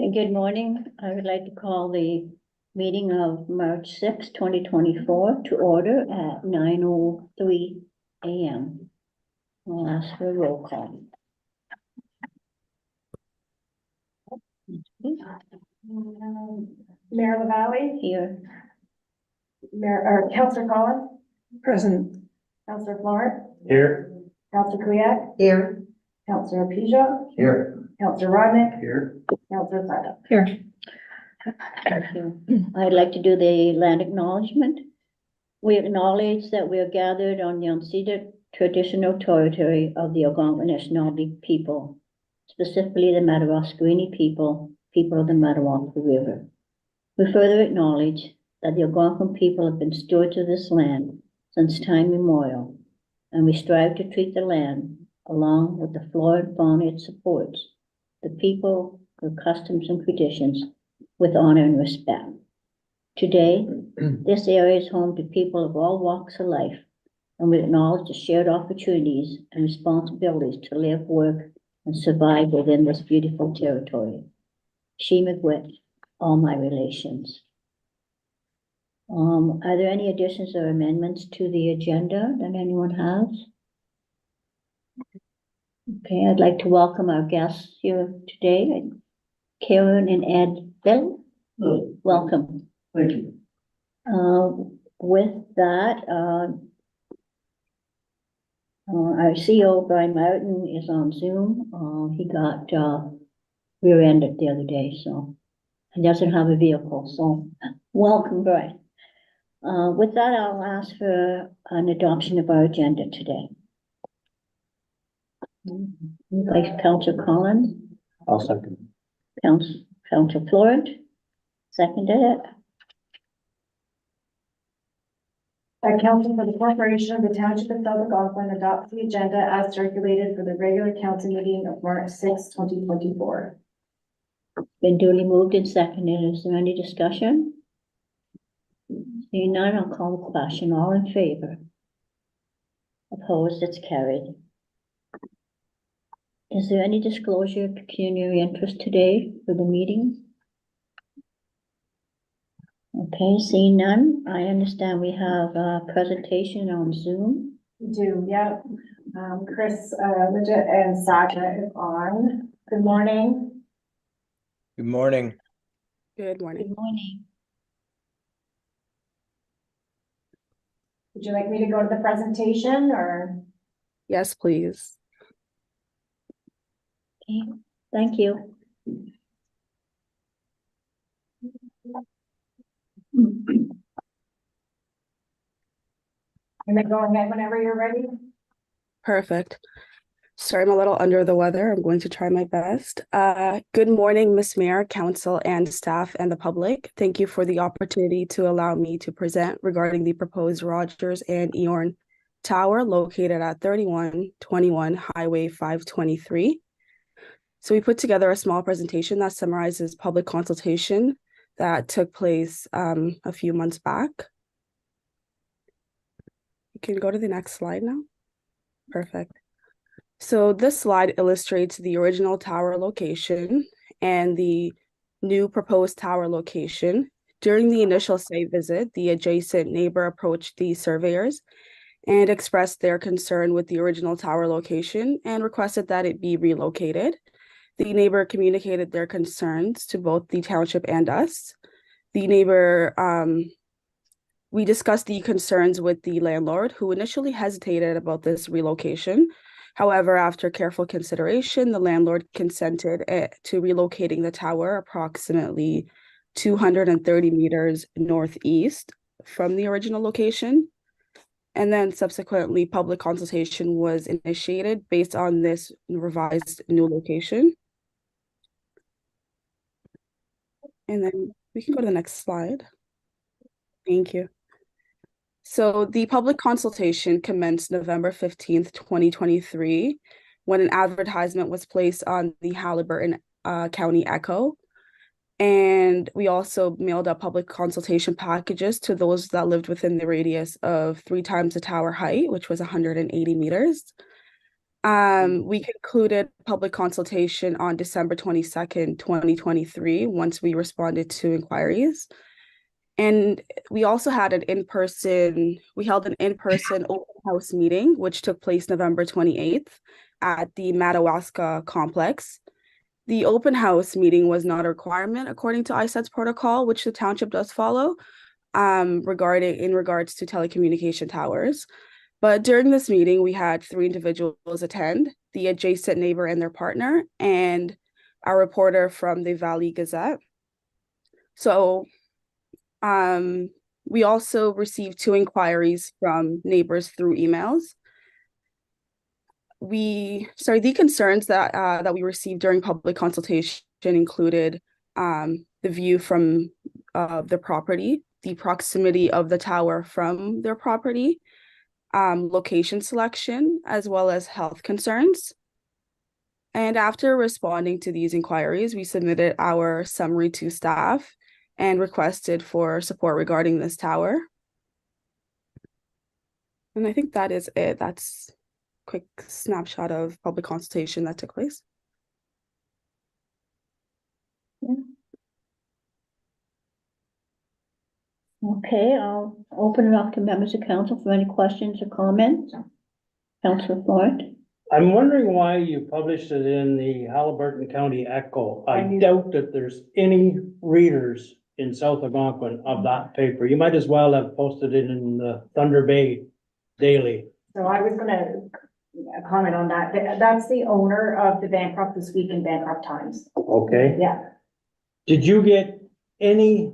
Okay, good morning. I would like to call the meeting of March 6, 2024 to order at 9:03 a.m. I'll ask for a roll call. Mayor LaValle, Here, Councillor Collins, Present. Councillor Florent, Here. Councillor Kuyak, Here. Councillor Pijot, Here. Councillor Rodnick, Here. Councillor Sida. here. Thank you. I'd like to do the land acknowledgement. We acknowledge that we are gathered on the unceded traditional territory of the Algonquin Anishinaabe people, specifically the Madawaskwini people of the Madawaska River. We further acknowledge that the Algonquin people have been stewards of this land since time immemorial, and we strive to treat the land, along with the flora and fauna it supports, the people, their customs and traditions, with honor and respect. Today, this area is home to people of all walks of life, and we acknowledge the shared opportunities and responsibilities to live, work, and survive within this beautiful territory. She McWitt, all my relations. Are there any additions or amendments to the agenda that anyone has? Okay, I'd like to welcome our guests here today, Karen and Ed Bell. Hello. Welcome. Thank you. With that, our CEO, Brian Martin, is on Zoom. He got rear-ended the other day, so he doesn't have a vehicle. So welcome, Brian. With that, I'll ask for an adoption of our agenda today. Vice Councillor Collins. I'll second. Councillor Florent seconded it. That council for the corporation of the township of South Algonquin adopts the agenda as circulated for the regular council meeting of March 6, 2024. Been duly moved and seconded. Is there any discussion? Seeing none, I'll call the question. All in favor? Opposed? It's carried. Is there any disclosure of pecuniary interest today for the meeting? Okay, seeing none, I understand we have a presentation on Zoom. We do, yeah. Chris, Legit and Saga is on. Good morning. Good morning. Good morning. Good morning. Would you like me to go to the presentation or? Yes, please. Okay, thank you. Can I go ahead whenever you're ready? Perfect. Sorry, I'm a little under the weather. I'm going to try my best. Good morning, Ms. Mayor, Council, and staff and the public. Thank you for the opportunity to allow me to present regarding the proposed Rogers and Eorn Tower located at 3121 Highway 523. So we put together a small presentation that summarizes public consultation that took place a few months back. You can go to the next slide now. Perfect. So this slide illustrates the original tower location and the new proposed tower location. During the initial site visit, the adjacent neighbor approached the surveyors and expressed their concern with the original tower location and requested that it be relocated. The neighbor communicated their concerns to both the township and us. The neighbor, we discussed the concerns with the landlord, who initially hesitated about this relocation. However, after careful consideration, the landlord consented to relocating the tower approximately 230 meters northeast from the original location. And then subsequently, public consultation was initiated based on this revised new location. And then we can go to the next slide. Thank you. So the public consultation commenced November 15th, 2023, when an advertisement was placed on the Haliburton County Echo. And we also mailed out public consultation packages to those that lived within the radius of 3 times the tower height, which was 180 meters. We concluded public consultation on December 22nd, 2023, once we responded to inquiries. And we also had we held an in-person open house meeting, which took place November 28th at the Madawaska complex. The open house meeting was not a requirement according to ISET's protocol, which the township does follow, in regards to telecommunication towers. But during this meeting, we had 3 individuals attend: the adjacent neighbor and their partner, and a reporter from the Valley Gazette. So we also received 2 inquiries from neighbors through emails. The concerns that we received during public consultation included the view from the property, the proximity of the tower from their property, location selection, as well as health concerns. And after responding to these inquiries, we submitted our summary to staff and requested for support regarding this tower. And I think that is it. That's a quick snapshot of public consultation that took place. Okay, I'll open it up to members of council for any questions or comments. Councilor Ford. I'm wondering why you published it in the Halliburton County Echo. I doubt that there's any readers in South Algonquin of that paper. You might as well have posted it in the Thunder Bay Daily. So I was gonna comment on that. That's the owner of the Bancroft This Week in Bancroft Times. Okay. Yeah. Did you get any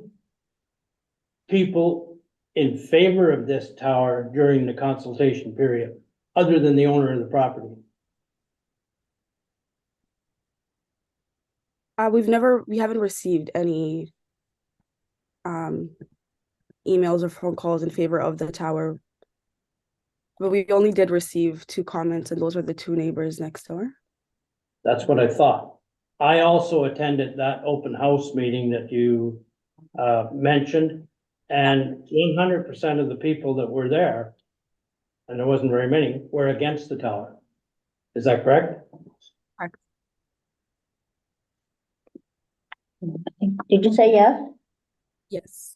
people in favor of this tower during the consultation period, other than the owner of the property? We haven't received any emails or phone calls in favor of the tower, but we only did receive 2 comments, and those were the 2 neighbors next door. That's what I thought. I also attended that open house meeting that you mentioned, and 100% of the people that were there, and there wasn't very many, were against the tower. Is that correct? Correct. Did you say yes? Yes.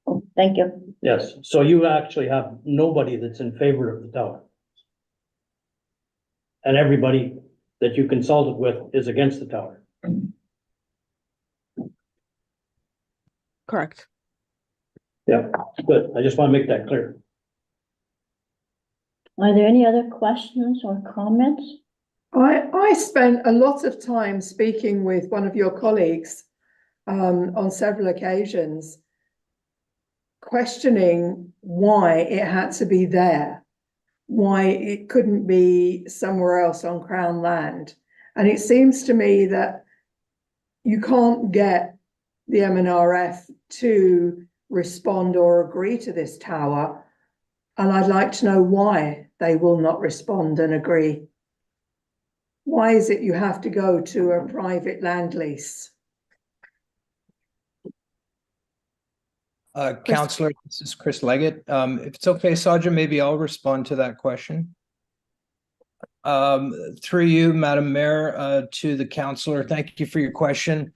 Oh, thank you. Yes, so you actually have nobody that's in favor of the tower. And everybody that you consulted with is against the tower. Correct. Yeah, good. I just want to make that clear. Are there any other questions or comments? I spent a lot of time speaking with one of your colleagues on several occasions, questioning why it had to be there, why it couldn't be somewhere else on Crown land. And it seems to me that you can't get the MNRF to respond or agree to this tower. And I'd like to know why they will not respond and agree. Why is it you have to go to a private land lease? Councillor, this is Chris Leggett. If it's okay, Saja, maybe I'll respond to that question. Through you, Madam Mayor, to the councillor, thank you for your question.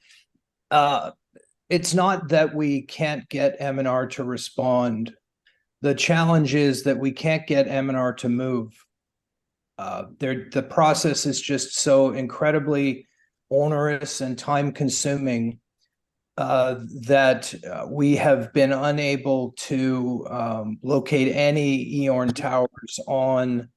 It's not that we can't get MNR to respond. The challenge is that we can't get MNR to move. The process is just so incredibly onerous and time consuming that we have been unable to locate any EORN towers on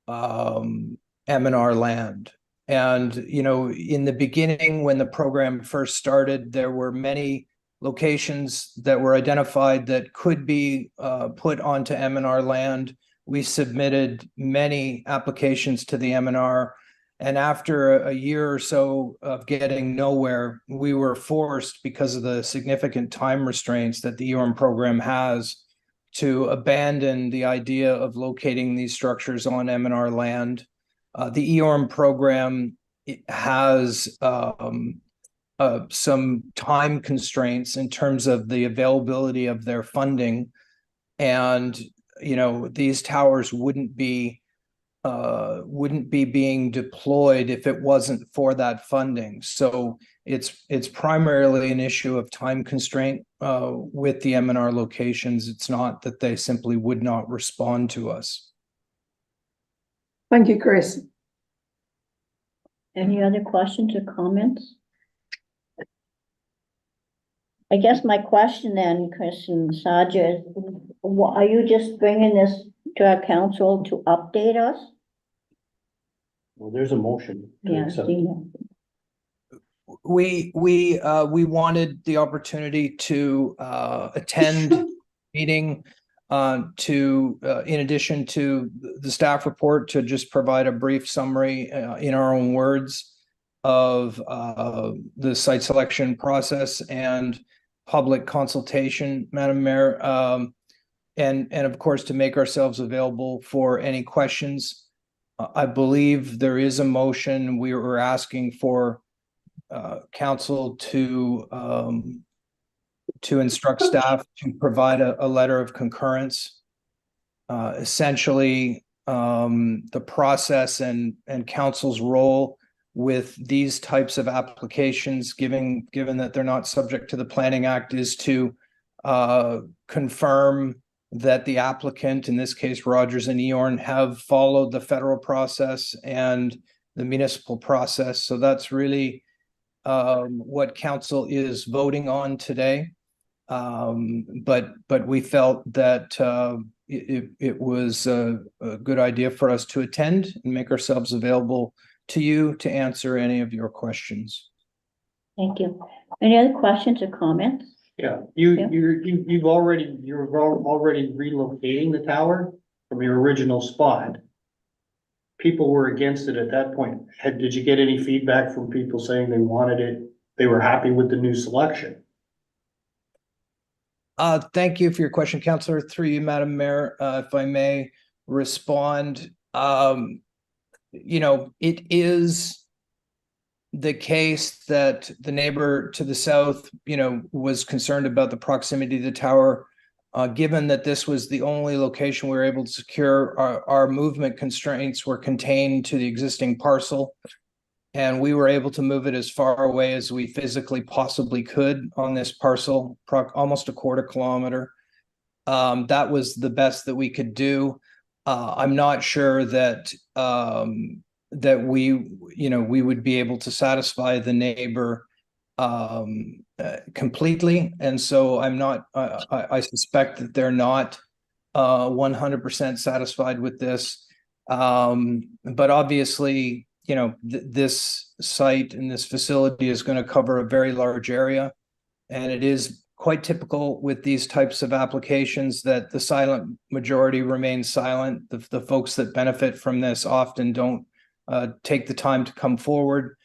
MNR land. And, you know, in the beginning, when the program first started, there were many locations that were identified that could be put onto MNR land. We submitted many applications to the MNR, and after a year or so of getting nowhere, we were forced, because of the significant time restraints that the EORM program has, to abandon the idea of locating these structures on MNR land. The EORM program has some time constraints in terms of the availability of their funding, and you know, these towers wouldn't be wouldn't be being deployed if it wasn't for that funding. So it's primarily an issue of time constraint with the M&R locations. It's not that they simply would not respond to us. Thank you, Chris. Any other questions or comments? I guess my question then, Chris and Saja, is, are you just bringing this to our council to update us? Well, there's a motion to Yeah, accept. Dina. We wanted the opportunity to attend meeting in addition to the staff report, to just provide a brief summary in our own words of the site selection process and public consultation, Madam Mayor, and of course to make ourselves available for any questions. I believe there is a motion. We were asking for council to instruct staff to provide a letter of concurrence. Essentially, the process and council's role with these types of applications, given that they're not subject to the Planning Act, is to confirm that the applicant, in this case Rogers and Eorn, have followed the federal process and the municipal process. So that's really what council is voting on today. But we felt that it was a good idea for us to attend and make ourselves available to you to answer any of your questions. Thank you. Any other questions or comments? Yeah, Yeah. you're already relocating the tower from your original spot. People were against it at that point. Did you get any feedback from people saying they wanted it? They were happy with the new selection? Thank you for your question, Councillor. Through you, Madam Mayor, if I may respond. It is the case that the neighbor to the south, was concerned about the proximity to the tower. Given that this was the only location we were able to secure, our movement constraints were contained to the existing parcel, and we were able to move it as far away as we physically possibly could on this parcel, almost a quarter kilometer. That was the best that we could do. I'm not sure that we would be able to satisfy the neighbor completely, and so I suspect that they're not 100% satisfied with this. But obviously, this site and this facility is going to cover a very large area, and it is quite typical with these types of applications that the silent majority remains silent. The folks that benefit from this often don't take the time to come forward.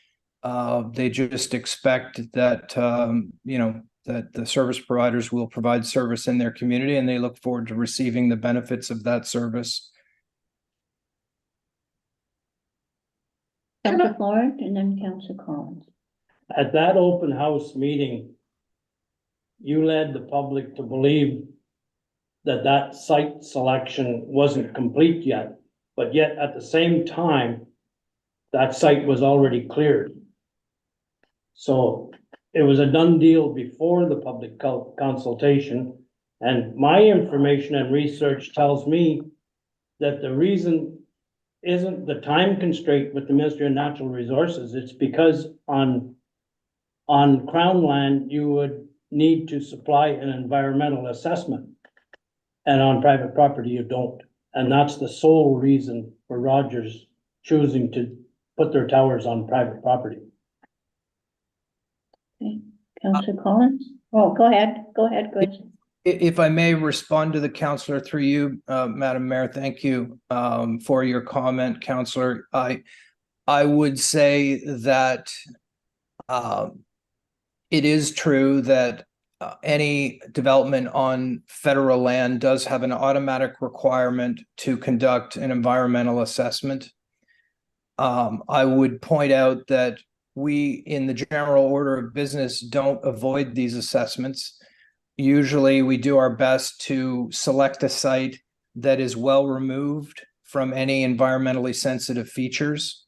They just expect that that the service providers will provide service in their community, and they look forward to receiving the benefits of that service. Councillor Florent and then Councillor Collins. At that open house meeting, you led the public to believe that that site selection wasn't complete yet, but yet at the same time, that site was already cleared. So it was a done deal before the public consultation, and my information and research tells me that the reason isn't the time constraint with the Ministry of Natural Resources. It's because on Crown land, you would need to supply an environmental assessment, and on private property, you don't. And that's the sole reason for Rogers choosing to put their towers on private property. Okay, Councillor Collins? Oh, go ahead, Chris. If I may respond to the councillor through you, Madam Mayor, thank you for your comment, councillor. I would say that it is true that any development on federal land does have an automatic requirement to conduct an environmental assessment. I would point out that we, in the general order of business, don't avoid these assessments. Usually we do our best to select a site that is well removed from any environmentally sensitive features.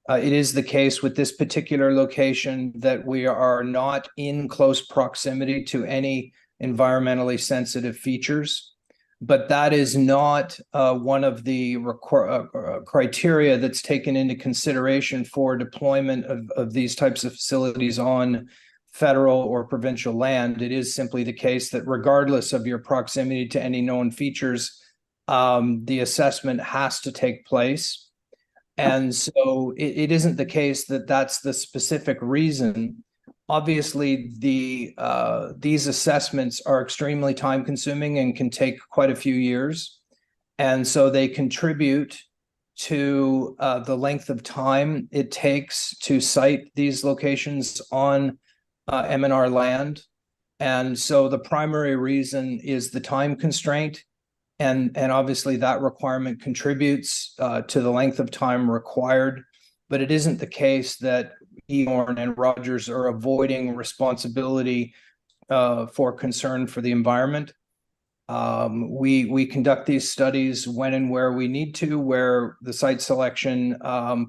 It is the case with this particular location that we are not in close proximity to any environmentally sensitive features, but that is not one of the criteria that's taken into consideration for deployment of these types of facilities on federal or provincial land. It is simply the case that regardless of your proximity to any known features, the assessment has to take place. And so it isn't the case that that's the specific reason. Obviously, these assessments are extremely time consuming and can take quite a few years. And so they contribute to the length of time it takes to site these locations on M&R land. And so the primary reason is the time constraint. And obviously that requirement contributes to the length of time required, but it isn't the case that Eorn and Rogers are avoiding responsibility for concern for the environment. We conduct these studies when and where we need to, where the site selection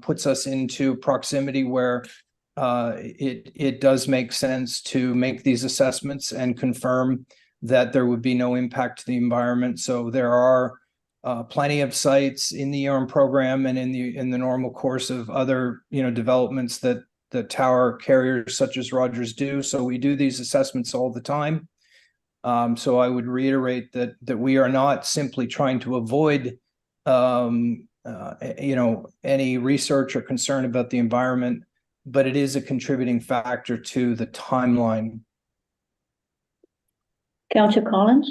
puts us into proximity where it does make sense to make these assessments and confirm that there would be no impact to the environment. So there are plenty of sites in the ERM program and in the normal course of other developments that the tower carriers such as Rogers do. So we do these assessments all the time. So I would reiterate that we are not simply trying to avoid any research or concern about the environment, but it is a contributing factor to the timeline. Councillor Collins?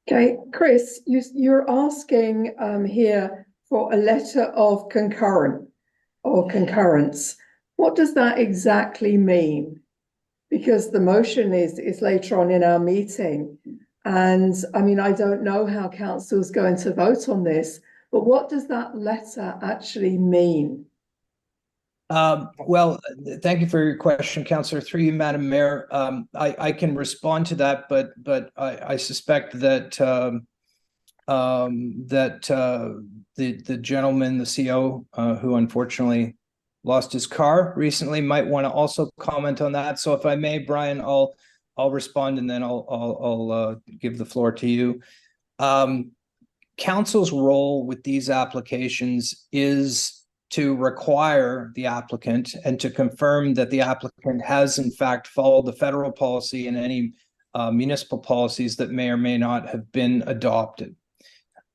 Okay, Chris, you're asking here for a letter of concurrence. What does that exactly mean? Because the motion is later on in our meeting. And I mean, I don't know how council's going to vote on this, but what does that letter actually mean? Well, thank you for your question, Councillor. Through you, Madam Mayor. I can respond to that, but I suspect that the gentleman, the CO, who unfortunately lost his car recently, might want to also comment on that. So if I may, Brian, I'll respond and then I'll give the floor to you. Council's role with these applications is to require the applicant and to confirm that the applicant has in fact followed the federal policy and any municipal policies that may or may not have been adopted.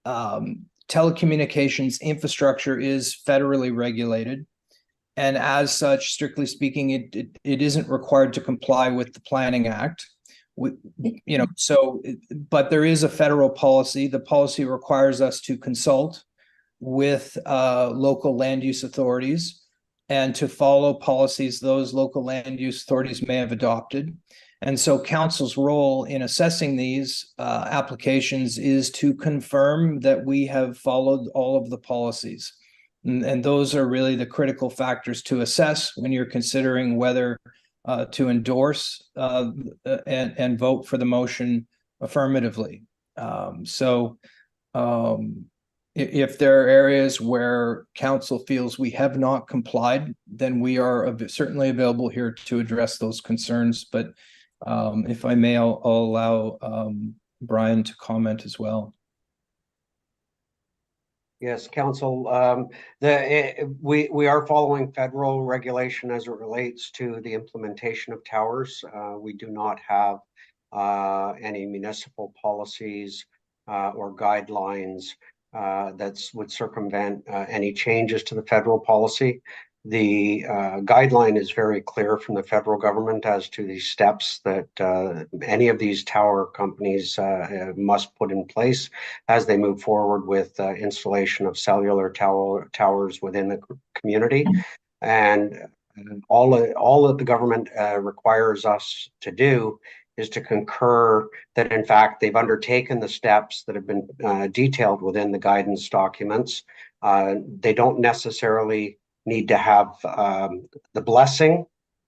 Telecommunications infrastructure is federally regulated, and as such, strictly speaking, it isn't required to comply with the Planning Act. But there is a federal policy. The policy requires us to consult with local land use authorities and to follow policies those local land use authorities may have adopted. And so council's role in assessing these applications is to confirm that we have followed all of the policies. And those are really the critical factors to assess when you're considering whether to endorse and vote for the motion affirmatively. If there are areas where council feels we have not complied, then we are certainly available here to address those concerns. But if I may, I'll allow Brian to comment as well. Yes, Council. We are following federal regulation as it relates to the implementation of towers. We do not have any municipal policies or guidelines that would circumvent any changes to the federal policy. The guideline is very clear from the federal government as to the steps that any of these tower companies must put in place as they move forward with installation of cellular towers within the community. And all that the government requires us to do is to concur that, in fact, they've undertaken the steps that have been detailed within the guidance documents. They don't necessarily need to have the blessing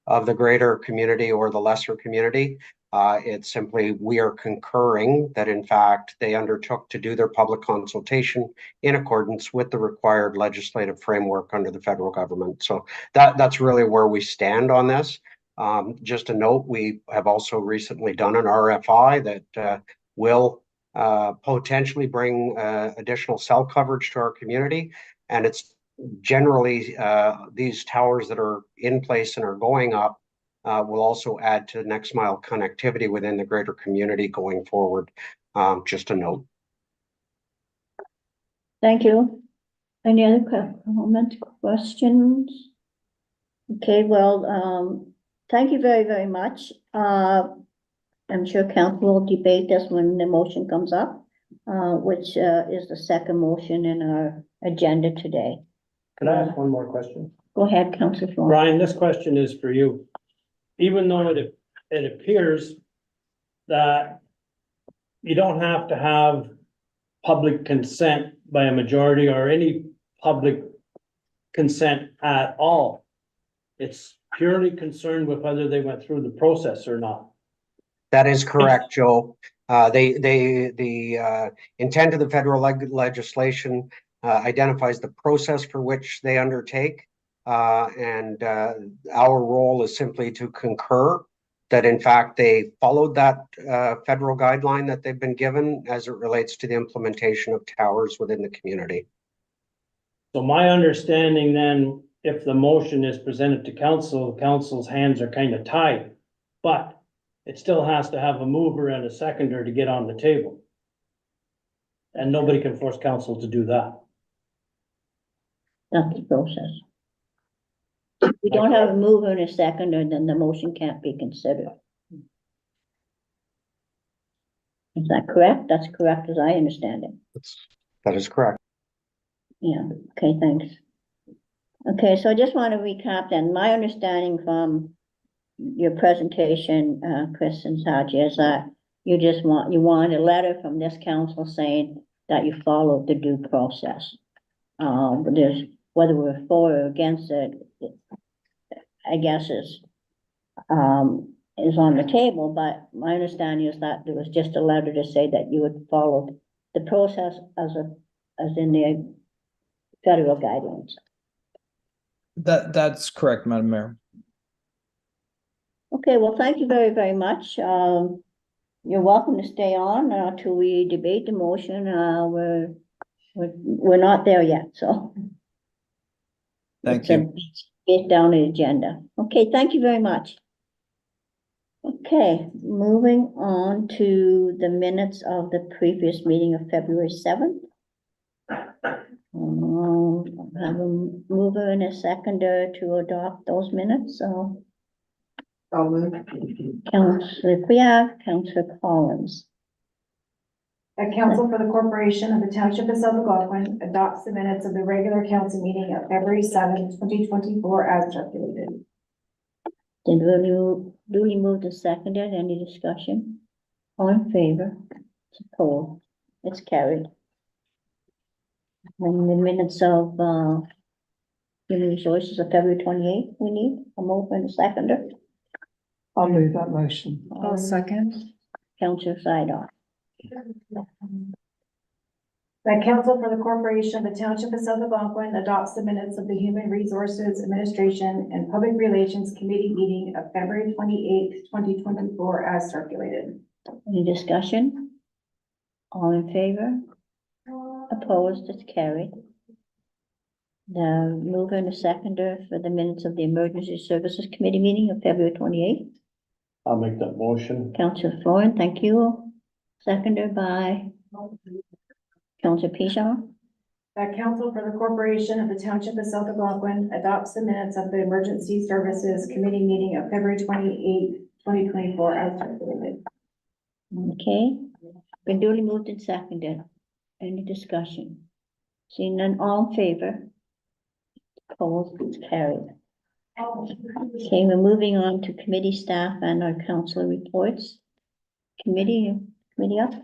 of the greater community or the lesser community, It's simply, we are concurring that in fact, they undertook to do their public consultation in accordance with the required legislative framework under the federal government. So that's really where we stand on this. Just a note, we have also recently done an RFI that will potentially bring additional cell coverage to our community. And it's generally these towers that are in place and are going up will also add to next mile connectivity within the greater community going forward. Just a note. Thank you. Any other comments, questions? Okay, well, thank you very, very much. I'm sure council will debate this when the motion comes up, which is the second motion in our agenda today. Can I ask one more question? Go ahead, Councilor Ford. Brian, this question is for you. Even though it appears that you don't have to have public consent by a majority or any public consent at all, it's purely concerned with whether they went through the process or not. That is correct, Joe. The intent of the federal legislation identifies the process for which they undertake. And our role is simply to concur that in fact they followed that federal guideline that they've been given as it relates to the implementation of towers within the community. So my understanding then, if the motion is presented to council, council's hands are kind of tied, but it still has to have a mover and a seconder to get on the table. And nobody can force council to do that. That's the process. If we don't have a mover and a seconder, then the motion can't be considered. Is that correct? That's correct as I understand it. That is correct. Yeah, okay, thanks. Okay, so I just want to recap then. My understanding from your presentation, Chris and Saji, is that you want a letter from this council saying that you followed the due process. There's, whether we're for or against it, I guess is on the table, but my understanding is that there was just a letter to say that you had followed the process as in the federal guidelines. That's correct, Madam Mayor. Okay, well, thank you very, very much. You're welcome to stay on till we debate the motion. We're not there yet, so. Thank you. Get down the agenda. Okay, thank you very much. Okay, moving on to the minutes of the previous meeting of February 7th. Have a mover and a seconder to adopt those minutes, so. I'll move. Councillor Piaf, Councillor Collins. A council for the corporation of the township of South Algonquin adopts the minutes of the regular council meeting of February 7th, 2024 as circulated. Did duly moved and seconded, any discussion? All in favor? It's opposed, it's carried. And the minutes of, human resources of February 28th, we need a mover and a seconder. I'll move that motion. I'll second. Councillor Sidon. The council for the corporation of the township of South Algonquin adopts the minutes of the Human Resources Administration and Public Relations Committee meeting of February 28th, 2024 as circulated. Any discussion? All in favor? Opposed, it's carried. The mover and the seconder for the minutes of the Emergency Services Committee meeting of February 28th. I'll make that motion. Councillor Florin, thank you. Seconder by Councillor Pichon. That council for the corporation of the township of South Algonquin adopts the minutes of the Emergency Services Committee meeting of February 28th, 2024 as circulated. Okay, been duly moved and seconded. Any discussion? Seeing none, all in favor? Opposed, it's carried. Okay, we're moving on to committee staff and our council reports. Committee up?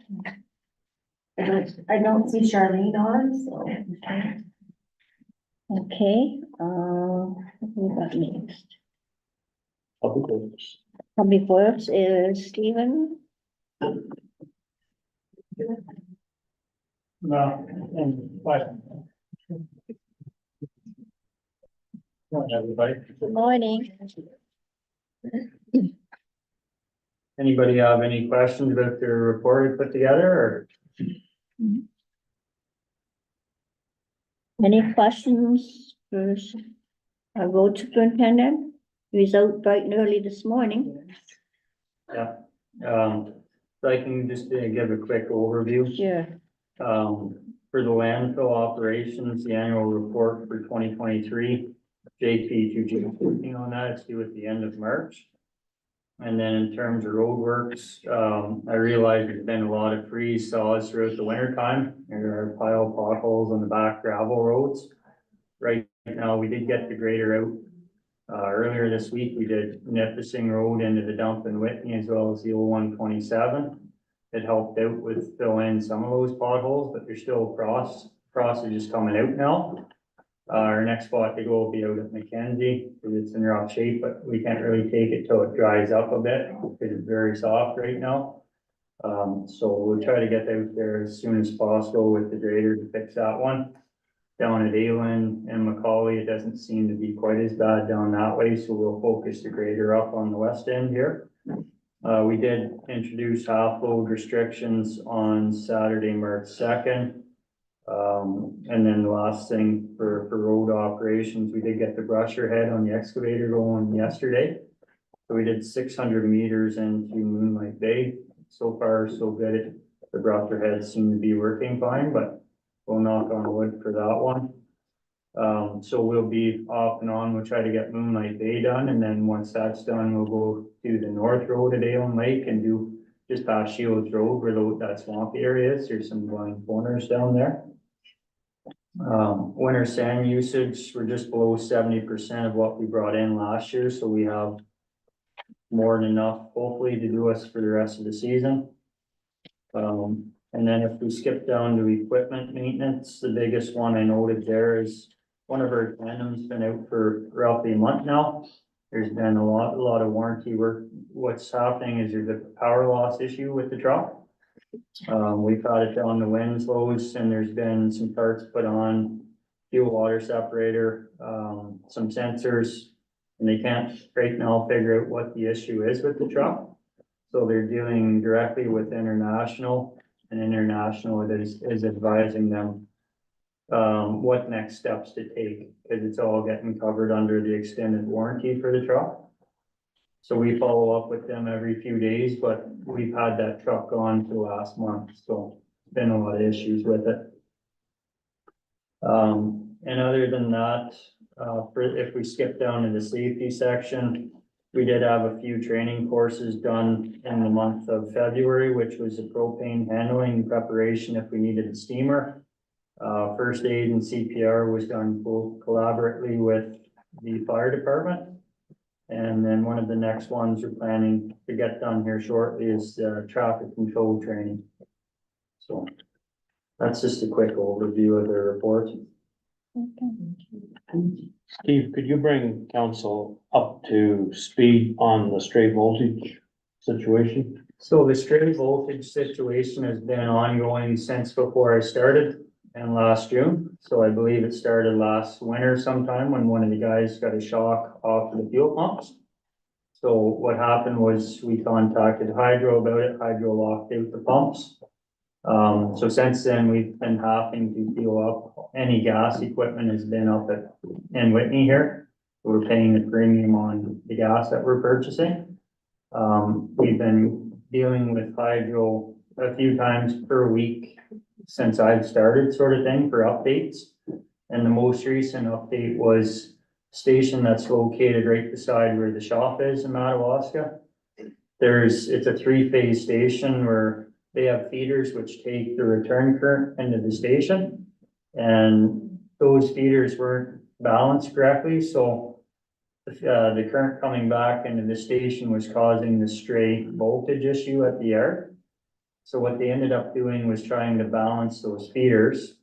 I don't see Charlene on, so. Okay, who got next? Public works. before us is Stephen. No, and what? Morning, everybody. Good morning. Anybody have any questions about the report we put together, or? Any questions for our road superintendent? He was out bright and early this morning. Yeah, so I can just give a quick overview. Sure. For the landfill operations, the annual report for 2023, JP Eugene working on that, it's due at the end of March. And then in terms of roadworks, I realize there's been a lot of freeze thaws throughout the winter time. There are pile of potholes on the back gravel roads. Right now, we did get the grader out. Earlier this week, we did Nipissing Road into the dump in Whitney as well as the 0127. It helped out with filling in some of those potholes, but there's still frost. Frost is just coming out now. Our next spot to go will be out at Mackenzie, because it's in rough shape, but we can't really take it till it dries up a bit, because it's very soft right now. So we'll try to get out there as soon as possible with the grader to fix that one. Down at Ayland and Macaulay, it doesn't seem to be quite as bad down that way, so we'll focus the grader up on the west end here. We did introduce half load restrictions on Saturday, March 2nd. And then the last thing for road operations, we did get the brusher head on the excavator going yesterday. So we did 600 meters into Moonlight Bay. So far, so good. The brusher heads seem to be working fine, but we'll knock on wood for that one. So we'll be off and on. We'll try to get Moonlight Bay done, and then once that's done, we'll go to the north road at Allen Lake and do just past Shields Road where that swampy area is. There's some blind corners down there. Winter sand usage, we're just below 70% of what we brought in last year, so we have more than enough, hopefully, to do us for the rest of the season. And then if we skip down to equipment maintenance, the biggest one I noted there is one of our tandems been out for roughly a month now. There's been a lot of warranty work. What's happening is there's a power loss issue with the truck. We've had it down the Winslows, and there's been some parts put on, fuel water separator, some sensors, and they can't right now figure out what the issue is with the truck. So they're dealing directly with International, and International is advising them what next steps to take, because it's all getting covered under the extended warranty for the truck. So we follow up with them every few days, but we've had that truck on for last month, so been a lot of issues with it. And other than that, if we skip down to the safety section, we did have a few training courses done in the month of February, which was the propane handling preparation if we needed a steamer. First aid and CPR was done collaboratively with the fire department. And then one of the next ones we're planning to get done here shortly is traffic control training. So that's just a quick overview of the report. Steve, could you bring council up to speed on the stray voltage situation? So the stray voltage situation has been ongoing since before I started in last June. So I believe it started last winter sometime when one of the guys got a shock off of the fuel pumps. So what happened was we contacted Hydro about it. Hydro locked out the pumps. So since then, we've been having to fuel up. Any gas equipment has been up in Whitney here. We're paying the premium on the gas that we're purchasing. We've been dealing with Hydro a few times per week since I've started, sort of thing, for updates. And the most recent update was station that's located right beside where the shop is in Madawaska. It's a 3-phase station where they have feeders which take the return current into the station. And those feeders weren't balanced correctly, so the current coming back into the station was causing the stray voltage issue at the yard. So what they ended up doing was trying to balance those feeders.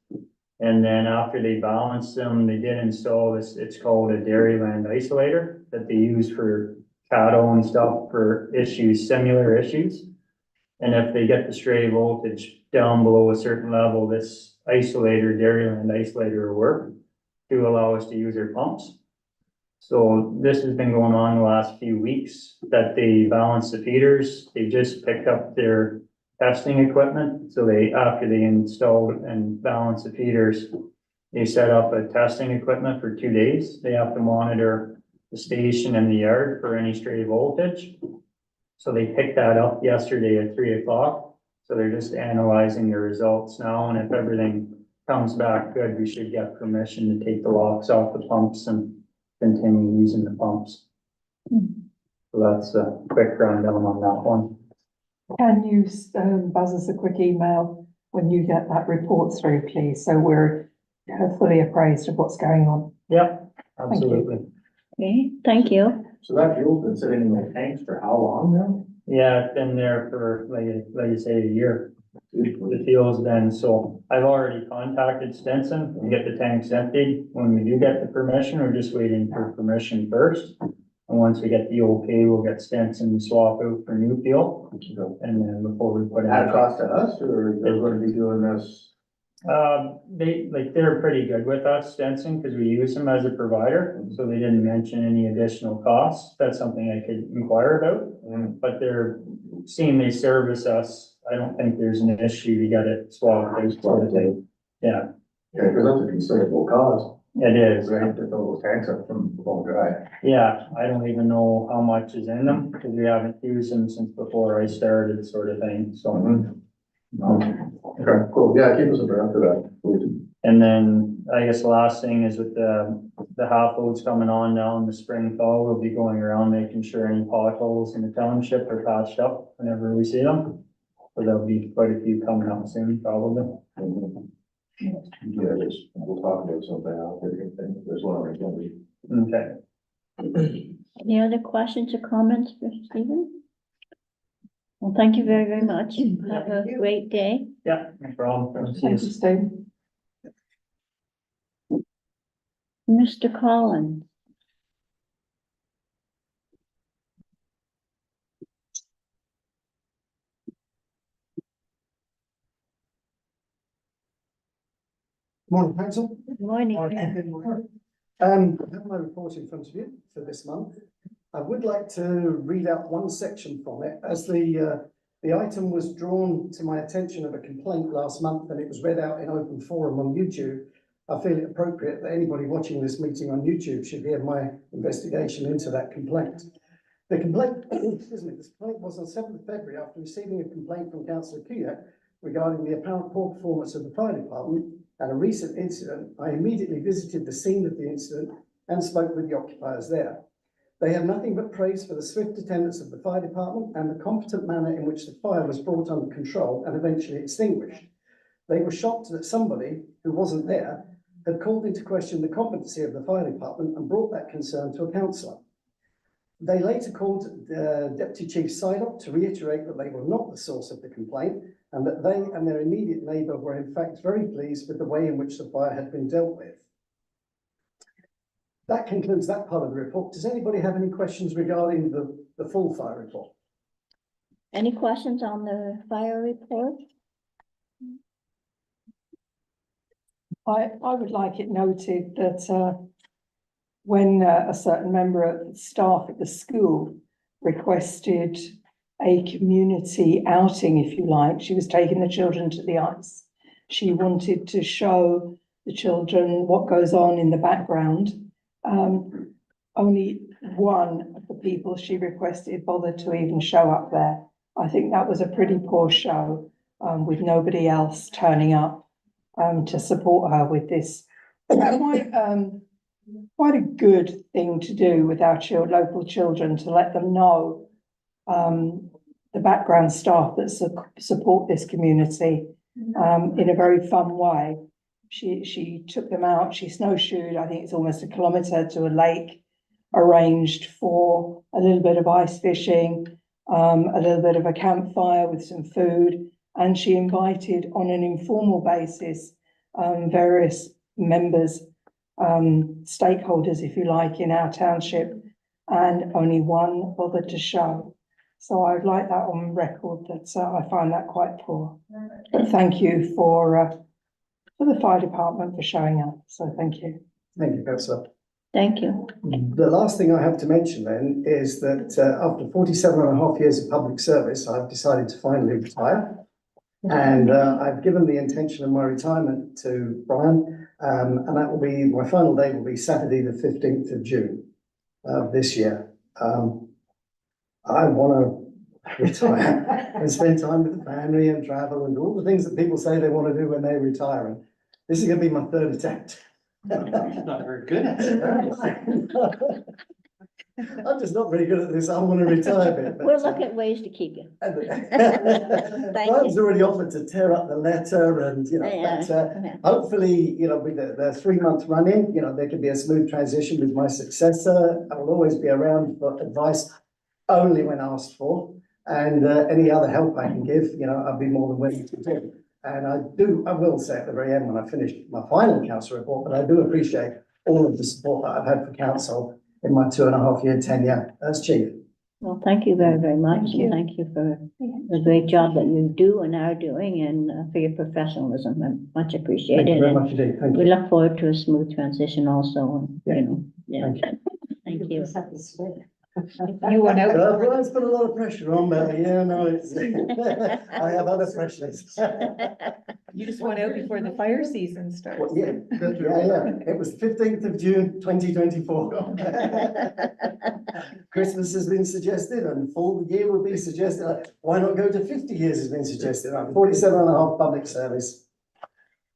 And then after they balanced them, they did install this, it's called a Dairyland isolator that they use for cattle and stuff for issues, similar issues. And if they get the stray voltage down below a certain level, this isolator, Dairyland isolator will work to allow us to use our pumps. So this has been going on the last few weeks, that they balance the feeders. They just picked up their testing equipment. So they, after they installed and balanced the feeders, they set up a testing equipment for 2 days. They have to monitor the station and the yard for any stray voltage. So they picked that up yesterday at 3 o'clock. So they're just analyzing the results now, and if everything comes back good, we should get permission to take the locks off the pumps and continue using the pumps. So that's a quick rundown on that one. Can you buzz us a quick email when you get that report through, please, so we're fully appraised of what's going on? Yep, absolutely. Okay, thank you. So that fuel's been sitting in the tanks for how long now? Yeah, it's been there for, like you say, a year. The fuel's been, so I've already contacted Stinson to get the tanks emptied. When we do get the permission, we're just waiting for permission first. And once we get the okay, we'll get Stinson to swap out for new fuel. And then before we put it. At a cost to us, or they're gonna be doing this? They're pretty good with us, Stinson, because we use them as a provider, so they didn't mention any additional costs. That's something I could inquire about, but they're seeing they service us. I don't think there's an issue to get it swapped out sort of thing. Yeah, Yeah, because that's a considerable cost. it is. They have to fill those tanks up from bone dry. Yeah, I don't even know how much is in them, because we haven't used them since before I started, sort of thing, so. Okay, cool. Yeah, keep us abreast of that, please. And then I guess the last thing is with the half loads coming on now in the spring fall, we'll be going around making sure any potholes in the township are patched up whenever we see them. So there'll be quite a few coming up soon, probably. Yeah, we'll talk about something else. There's one right now. Okay. Any other questions or comments for Stephen? Well, thank you very, very much. Have a great day. Yeah, no problem. Thank you, Steve. Mr. Collins. Morning, Council. Good morning. I have my report in front of you for this month. I would like to read out one section from it, as the item was drawn to my attention of a complaint last month, and it was read out in open forum on YouTube. I feel it appropriate that anybody watching this meeting on YouTube should hear my investigation into that complaint. The complaint, excuse me, this complaint was on 7th of February after receiving a complaint from Councillor Kuyak regarding the apparent poor performance of the fire department and a recent incident. I immediately visited the scene of the incident and spoke with the occupiers there. They have nothing but praise for the swift attendance of the fire department and the competent manner in which the fire was brought under control and eventually extinguished. They were shocked that somebody who wasn't there had called into question the competency of the fire department and brought that concern to a councillor. They later called Deputy Chief Sidop to reiterate that they were not the source of the complaint and that they and their immediate neighbour were in fact very pleased with the way in which the fire had been dealt with. That concludes that part of the report. Does anybody have any questions regarding the full fire report? Any questions on the fire report? I would like it noted that when a certain member of staff at the school requested a community outing, if you like, she was taking the children to the ice. She wanted to show the children what goes on in the background. Only one of the people she requested bothered to even show up there. I think that was a pretty poor show, with nobody else turning up to support her with this. Quite a good thing to do with our local children, to let them know the background staff that support this community in a very fun way. She took them out, she snowshoed, I think it's almost a kilometre to a lake, arranged for a little bit of ice fishing, a little bit of a campfire with some food, and she invited on an informal basis various members, stakeholders, if you like, in our township and only one bothered to show. So I'd like that on record that I find that quite poor. But thank you for the fire department for showing up. So thank you. Thank you, Councillor. Thank you. The last thing I have to mention then is that after 47 and a half years of public service, I've decided to finally retire. And I've given the intention of my retirement to Brian, and that will be, my final day will be Saturday, the 15th of June of this year. I want to retire and spend time with the family and travel and all the things that people say they want to do when they retire. And this is going to be my third attempt. Not very good at it. I'm just not very good at this. I want to retire a bit. We'll look at ways to keep you. Brian's already offered to tear up the letter and, you know, Yeah, but, yeah. hopefully, you know, with the 3 month run-in, you know, there could be a smooth transition with my successor. I will always be around for advice only when asked for, and any other help I can give, you know, I'll be more than willing to do. And I will say at the very end when I finish my final council report, but I do appreciate all of the support that I've had for council in my 2.5 year tenure as chief. Well, thank you very, very much. Thank you. And thank you for the great job that you do and are doing, and for your professionalism. And much Thank appreciated. you very And much indeed. Thank we you. look forward to a smooth transition also, and, you know, yeah. Thank you. You went out. Brian's put a lot of pressure on, but yeah, no, it's, I have other pressures. You just went out before the fire season starts. Well, yeah, it was 15th of June, 2024. Christmas has been suggested and full year will be suggested. Why not go to 50 years has been suggested. I'm 47 and a half public service.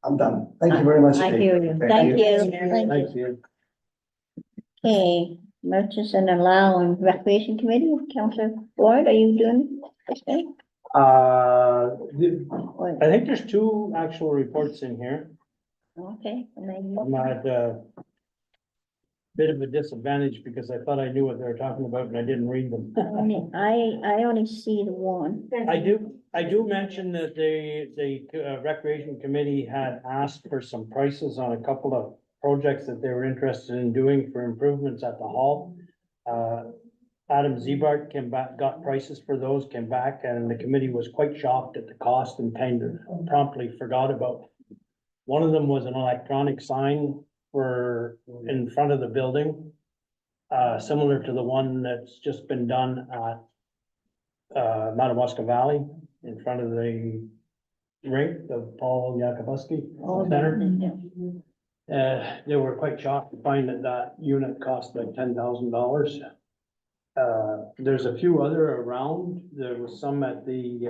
I'm done. Thank you very much. I indeed. hear you. Thank you. Thank you. Okay, merchants and allowing recreation committee, Councillor Ward, are you doing this thing? Or- I think there's 2 actual reports in here. Okay, and then I'm at a bit of a disadvantage because I thought I knew what they were talking about and I didn't read them. I only see the one. I do mention that the recreation committee had asked for some prices on a couple of projects that they were interested in doing for improvements at the hall. Adam Zebart came back, got prices for those, came back, and the committee was quite shocked at the cost and kind of promptly forgot about. One of them was an electronic sign for in front of the building, similar to the one that's just been done at Madawaska Valley in front of the rink of Paul Yakubuski Center. They were quite shocked to find that unit cost like $10,000. There's a few other around. There was some at the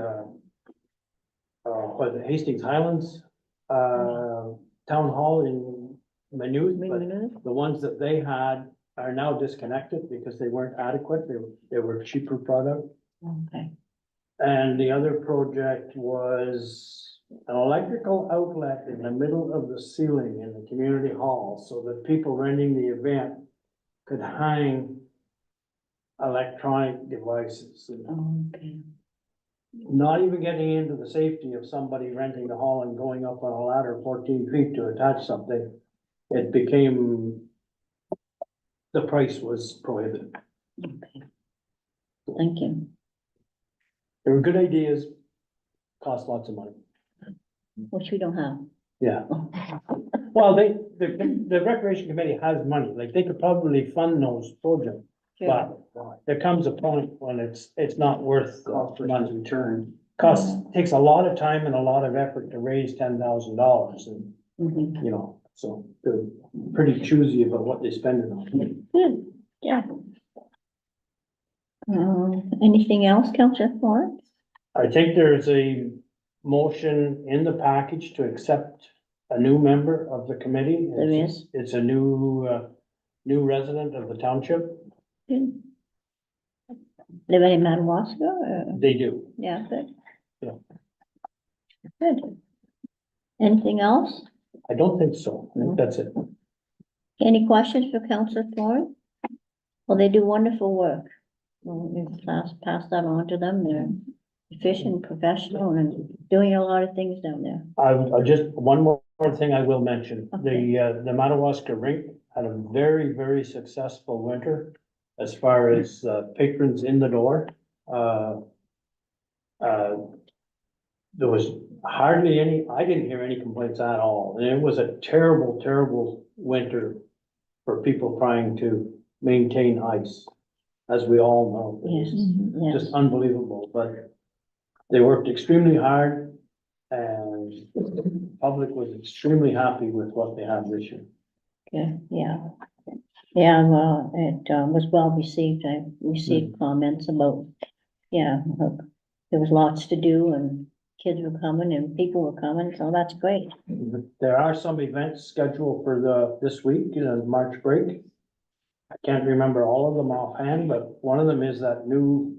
Hastings Highlands Town Hall in Maynooth, but the ones that they had are now disconnected because they weren't adequate. They were cheaper product. Okay. And the other project was an electrical outlet in the middle of the ceiling in the community hall so that people renting the event could hang electronic devices. Okay. Not even getting into the safety of somebody renting the hall and going up on a ladder 14 feet to attach something. It became, the price was prohibitive. Okay. Thank you. They were good ideas, cost lots of money. Which we don't have. Yeah. Well, the recreation committee has money, like they could probably fund those projects, but there comes a point when it's not worth the money. Return. Takes a lot of time and a lot of effort to raise $10,000 and, Mhm. you know, so they're pretty choosy about what they spend it on. Good, yeah. Anything else, Councillor Ford? I think there's a motion in the package to accept a new member of the committee. There is. It's a new resident of the township. Good. Live in Madawaska, or? They do. Yeah, good. Yeah. Good. Anything else? I don't think so. I think that's it. Any questions for Councillor Ford? Well, they do wonderful work. We'll pass that on to them. They're efficient, professional, and doing a lot of things down there. I'll just, one more thing I will mention. Okay. The Madawaska rink had a very, very successful winter. as far as patrons in the door. There was hardly any, I didn't hear any complaints at all, and it was a terrible, terrible winter for people trying to maintain ice, as we all know. Yes, It's yes. just unbelievable, but they worked extremely hard, and the public was extremely happy with what they had this year. Yeah, yeah. Yeah, well, it was well received. I received comments about, yeah, there was lots to do and kids were coming and people were coming, so that's great. There are some events scheduled for this week, March break. I can't remember all of them offhand, but one of them is that new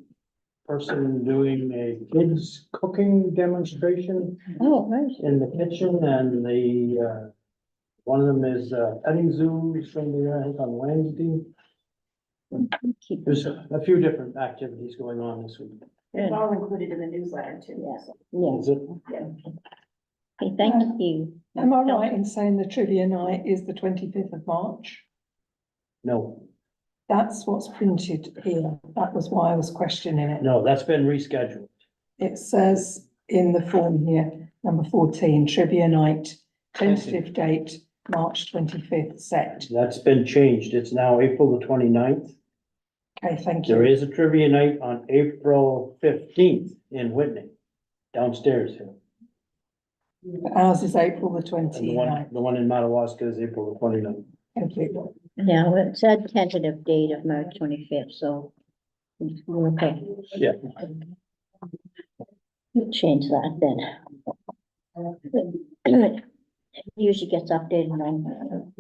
person doing a kids cooking demonstration Oh, right. in the kitchen, and one of them is petting zoo is going to be there, I think, on Wednesday. Keep- There's a few different activities going on this week. It's all included in the newsletter too. Yes, yes. Is it? Okay, thank you. Am I right in saying the trivia night is the 25th of March? No, That's what's printed here. That was why I was questioning it. no, that's been rescheduled. It says in the form here, number 14, trivia night, tentative date, March 25th set. That's been changed. It's now April the 29th. Okay, thank There you. is a trivia night on April 15th in Whitney, downstairs here. Ours is April the And 29th. the one in Madawaska is April the 29th. Thank you. Yeah, well, it said tentative date of March 25th, so we're okay. Yeah. We'll change that then. Usually gets updated on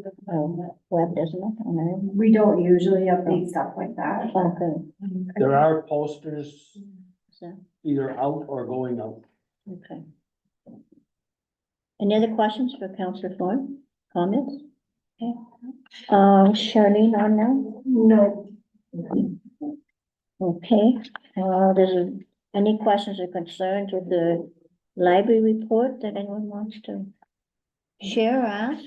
web, doesn't it? We don't usually update stuff like that. Okay, There are posters so, either out or going out. okay. Any other questions for Councillor Thorne? Comments? Okay. Charlene on now? No. Okay, there's any questions or concerns with the library report that anyone wants to share or ask?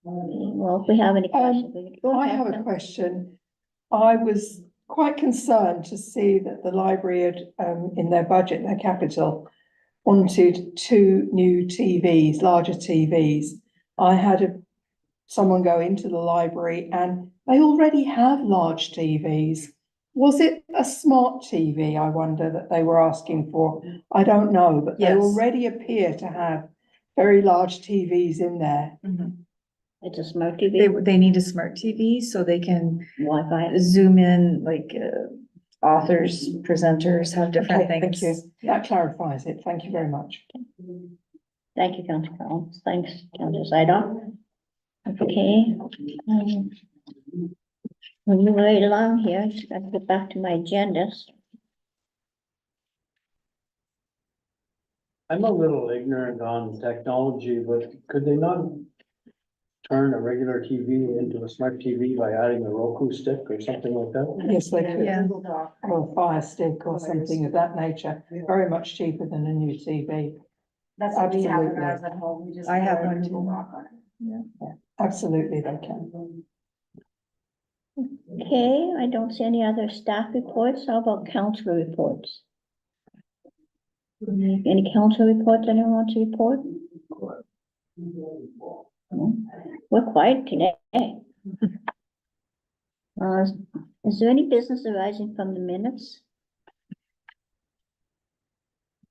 Well, if we have any questions. we can go I ahead, have a Councillor. question. I was quite concerned to see that the library had, in their budget, their capital, wanted 2 new TVs, larger TVs. I had someone go into the library and they already have large TVs. Was it a smart TV, I wonder, that they were asking for? I don't know, but they Yes. already appear to have very large TVs in there. It's a smart TV, They need a smart TV so they can Wi-Fi. zoom in, like, authors, presenters have different Okay, thank things. you. That clarifies it. Thank you very much. Thank you, Councillor Collins. Thanks, Councillor Sidon. Okay. We'll move right along here. Just gotta get back to my agendas. I'm a little ignorant on technology, but could they not turn a regular TV into a smart TV by adding a Roku stick or something like that? Yes, they could. Yeah. Or a Fire Stick or something of that nature. Very much cheaper than a new TV. That's what we have in Absolutely. ours at home. We just. I have put one a too. lock on it. Absolutely, they can. Okay, I don't see any other staff reports. How about council reports? Any council reports anyone wants to report? No? We're quiet today. Is there any business arising from the minutes?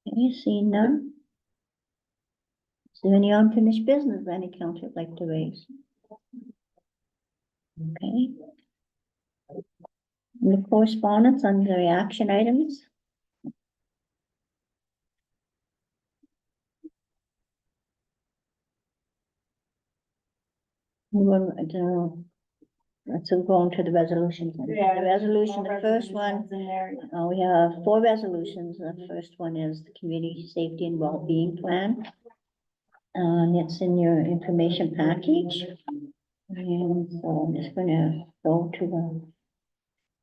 Okay, see none. Is there any unfinished business any council would like to raise? Okay. The correspondence under the action items? Well, I don't know. Let's go on to the resolutions. then. Yeah. The resolution, the first one, In there. we have 4 resolutions. The first one is the community safety and well-being plan. And it's in your information package. And so I'm just gonna go to the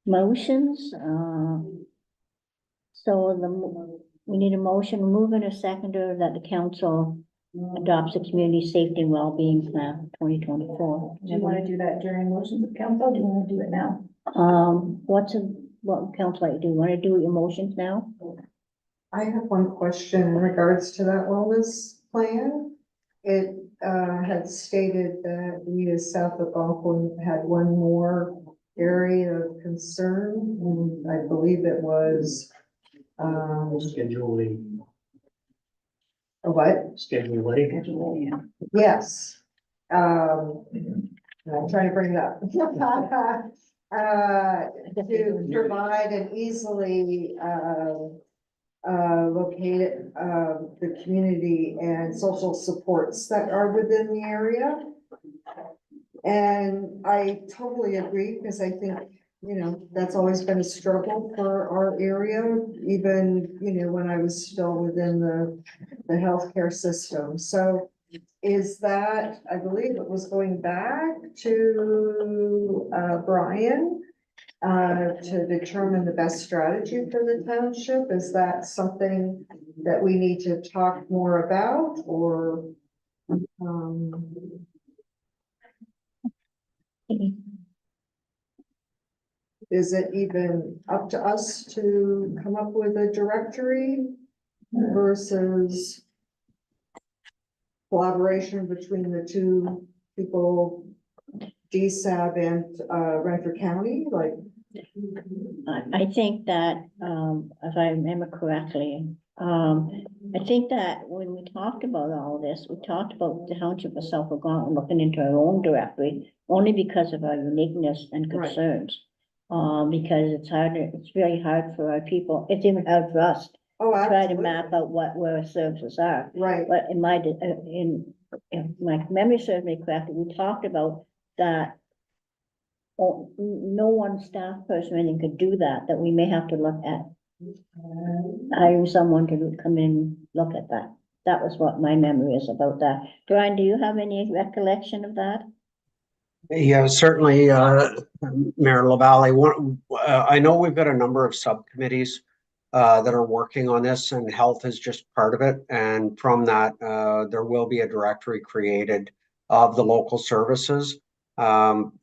motions. So we need a motion, move in a seconder that the council adopts a community safety and well-being plan 2024. Do you want to do that during motions of council? Do you want to do it now? What council do you want to do your motions now? I have one question in regards to that wellness plan. It had stated that we as South Algonquin had one more area of concern, and I believe it was Scheduling, a what? scheduling. Yes. I'm trying to bring it up. To provide an easily located the community and social supports that are within the area. And I totally agree, because I think, you know, that's always been a struggle for our area, even, you know, when I was still within the healthcare system. So is that, I believe it was going back to Brian to determine the best strategy for the township. Is that something that we need to talk more about, or is it even up to us to come up with a directory versus collaboration between the two people, DSAB and Renfrew County? Like, I think that, if I remember correctly, I think that when we talked about all this, we talked about the township of South Algonquin looking into our own directory, only because of our uniqueness and Right. concerns. Because it's very hard for our people, it's even hard for us oh, to try to absolutely. map out where our services are. Right, But if my memory serves me correctly, we talked about that. No one staff person or anything could do that we may have to look at hiring someone to come in and look at that. That was what my memory is about that. Brian, do you have any recollection of that? Yeah, certainly, Mayor LaValle, I know we've got a number of subcommittees that are working on this, and health is just part of it. And from that, there will be a directory created of the local services.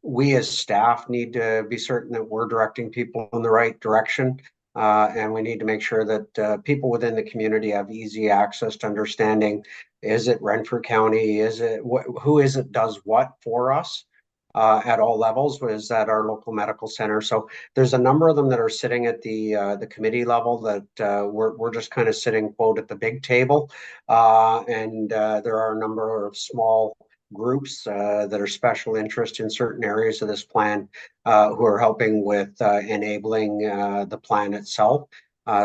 We as staff need to be certain that we're directing people in the right direction. And we need to make sure that people within the community have easy access to understanding, is it Renfrew County? Is it who is it does what for us? At all levels, was at our local medical center. So there's a number of them that are sitting at the committee level that we're just kind of sitting, quote, at the big table. And there are a number of small groups that are special interest in certain areas of this plan who are helping with enabling the plan itself.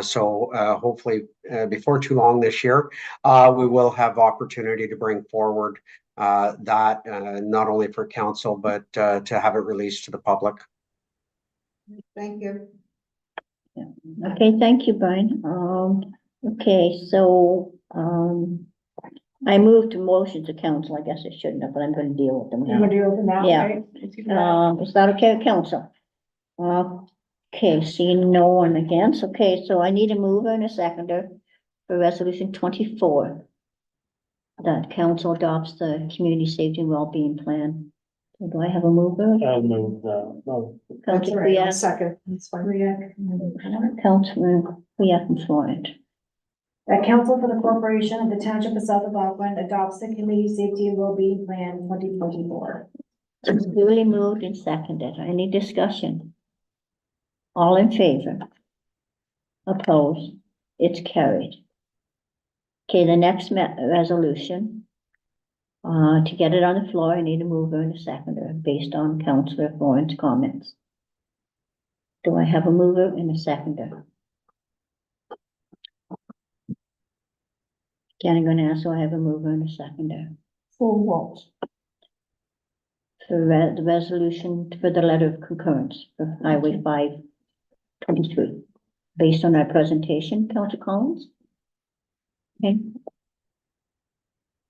So hopefully before too long this year, we will have opportunity to bring forward that not only for council, but to have it released to the public. thank you. Okay, thank you, Brian. Okay, so, I moved to motion to council. I guess I shouldn't have, but I'm gonna deal with them You want now. to do it now? Yeah. right? Let's do that. Is that okay, council? Okay, seeing no one against. Okay, so I need a mover and a seconder for resolution 24. That council adopts the community safety and well-being plan. Do I have a mover? I'll move, no, That's Councilor all right, I'll Kuyak, second. That's fine. Councilman Kuyak and Florent. That council for the corporation of the township of South Algonquin adopts the community safety and well-being plan 2024. It's duly moved and seconded. Any discussion? All in favor? Opposed? It's carried. Okay, the next resolution. To get it on the floor, I need a mover and a seconder based on Councilor Florent's comments. Do I have a mover and a seconder? Again, I'm gonna ask, do I have a mover and a seconder? For what? For the resolution for the letter of concurrence for Highway 523, based on our presentation, Councilor Collins? Okay.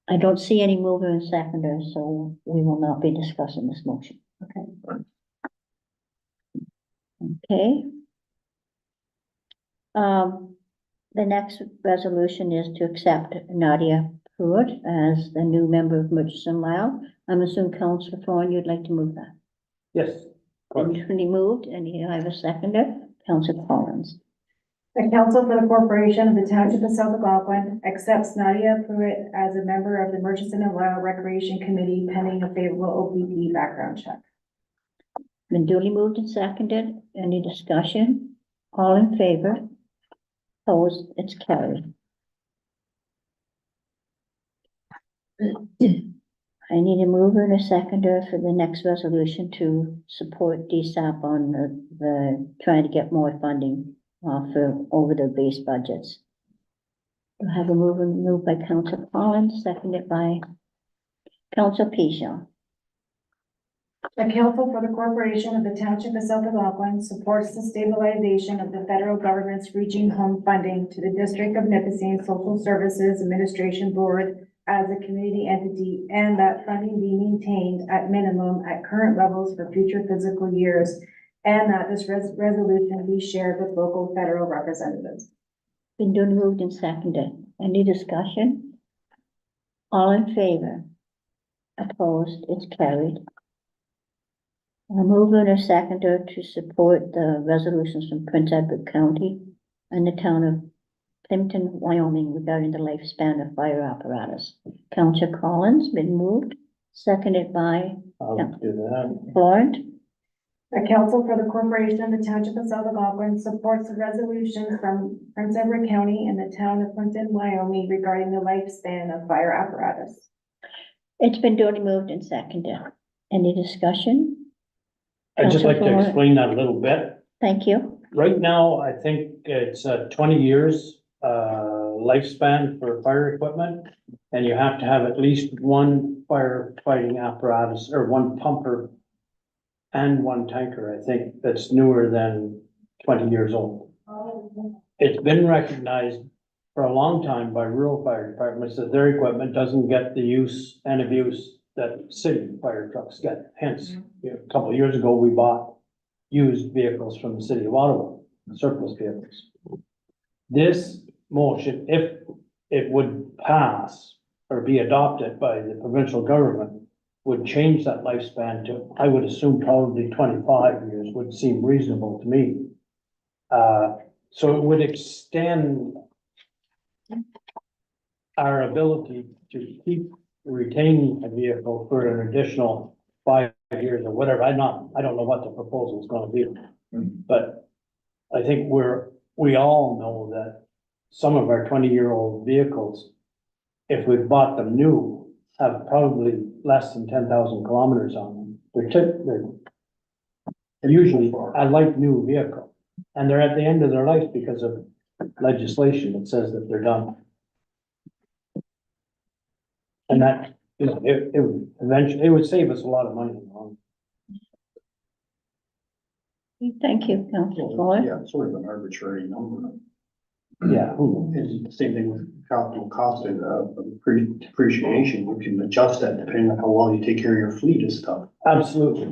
I don't see any mover and seconder, so we will not be discussing this motion. Okay. Okay. The next resolution is to accept Nadia Pruitt as the new member of Murchison Lao. I'm assuming Councillor Thorne, you'd like to move that. Yes. of course. Duly moved, and you have a seconder, Councillor Collins. The council for the corporation of the township of South Algonquin accepts Nadia Pruitt as a member of the Murchison and Lyle Recreation Committee pending a favorable OPP background check. Been duly moved and seconded. Any discussion? All in favor? Opposed? It's carried. I need a mover and a seconder for the next resolution to support DSAP on the trying to get more funding for over the base budgets. I have a mover moved by Council Collins, seconded by Council Pishon. The council for the corporation of the township of South Algonquin supports the stabilization of the federal government's reaching home funding to the District of Nipissing Social Services Administration Board as a community entity, and that funding be maintained at minimum at current levels for future fiscal years, and that this resolution be shared with local federal representatives. Been duly moved and seconded. Any discussion? All in favor? Opposed? It's carried. A mover and a seconder to support the resolutions from Prince Edward County and the town of Plimpton, Wyoming regarding the lifespan of fire apparatus. Councillor Collins, been moved, seconded by I'll do that. Florent. The council for the corporation of the township of South Algonquin supports the resolutions from Prince Edward County and the town of Plimpton, Wyoming regarding the lifespan of fire apparatus. It's been duly moved and seconded. Any discussion? I'd just like to Councillor explain that a little bit. Thank you. Right now, I think it's 20 years lifespan for fire equipment. And you have to have at least one firefighting apparatus or one pumper and one tanker, I think, that's newer than 20 years old. It's been recognized for a long time by rural fire departments that their equipment doesn't get the use and abuse that city fire trucks get. Hence, a couple of years ago, we bought used vehicles from the city of Ottawa, surplus vehicles. This motion, if it would pass or be adopted by the provincial government, would change that lifespan to, I would assume, probably 25 years would seem reasonable to me. So it would extend our ability to keep retaining a vehicle for an additional 5 years or whatever. I don't know what the proposal is going to be, but I think we all know that some of our 20-year-old vehicles, if we bought them new, have probably less than 10,000 kilometers on them. They're usually a light new vehicle, and they're at the end of their life because of legislation that says that they're done. And that, it would eventually, it would save us a lot of money in the long run. Thank you, Councillor Florent. Yeah, sort of an arbitrary number. Yeah. It's the same thing with capital cost and depreciation. You can adjust that depending on how well you take care of your fleet and stuff. Absolutely.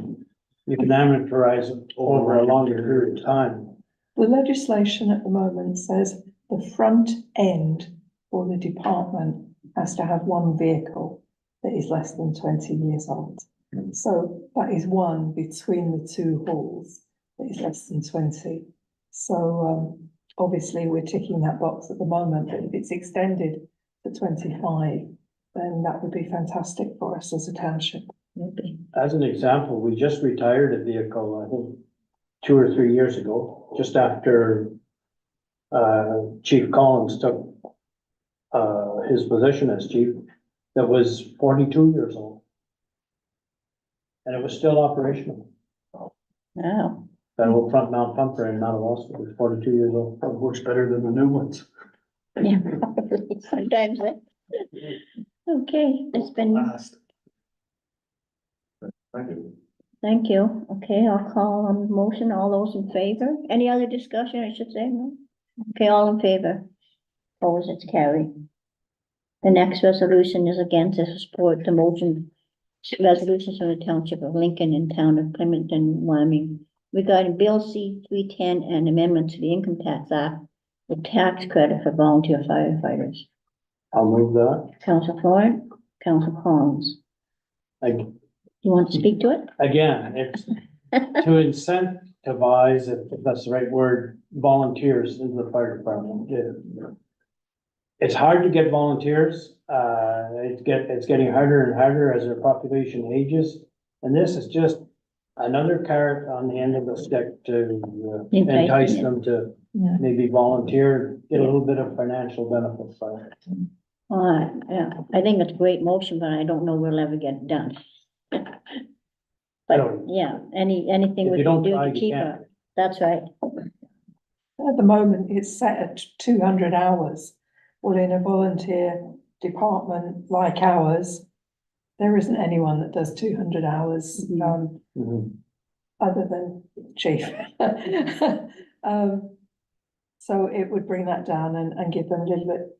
You can amortize it over a longer period of time. The legislation at the moment says the front end for the department has to have one vehicle that is less than 20 years old. So that is one between the two halls that is less than 20. So obviously we're ticking that box at the moment, but if it's extended to 25, then that would be fantastic for us as a township. As an example, we just retired a vehicle, I think, 2 or 3 years ago, just after Chief Collins took his position as chief, that was 42 years old. And it was still operational. Wow. That old front mount pumper in Mount Austin was 42 years old. Probably works better than the new ones. Yeah, probably sometimes. Okay, it's been, Last. Thank you. thank you. Okay, I'll call on the motion. All those in favor? Any other discussion, I should say? No? Okay, all in favor? Opposed, it's carried. The next resolution is again to support the motion resolutions from the Township of Lincoln and Town of Plimpton, Wyoming regarding Bill C-310 and amendment to the Income Tax Act with tax credit for volunteer firefighters. I'll move that. Council Floyd, Council Collins. Like, You want to speak to it? again, it's to incentivize, if that's the right word, volunteers in the fire department. It's hard to get volunteers. It's getting harder and harder as our population ages. And this is just another carrot on the end of the stick to entice them to maybe volunteer, get a little bit of financial benefit from it. Yeah, I think it's a great motion, but I don't know we'll ever get it done. But yeah, anything If we you can don't do try, to you keep can't. her, that's right. At the moment, it's set at 200 hours. Well, in a volunteer department like ours, there isn't anyone that does 200 hours, other than chief. So it would bring that down and give them a little bit,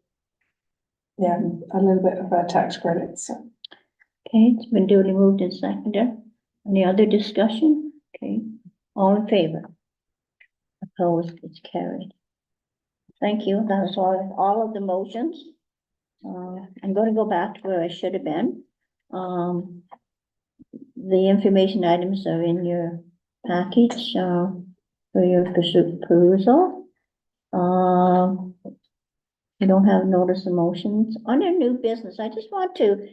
a little bit of a tax credit, so. Okay, it's been duly moved and seconded. Any other discussion? Okay, all in favor? Opposed, it's carried. Thank you, that was all of the motions. I'm gonna go back to where I should have been. The information items are in your package, for your perusal. You don't have notice of motions. Under new business, I just want to,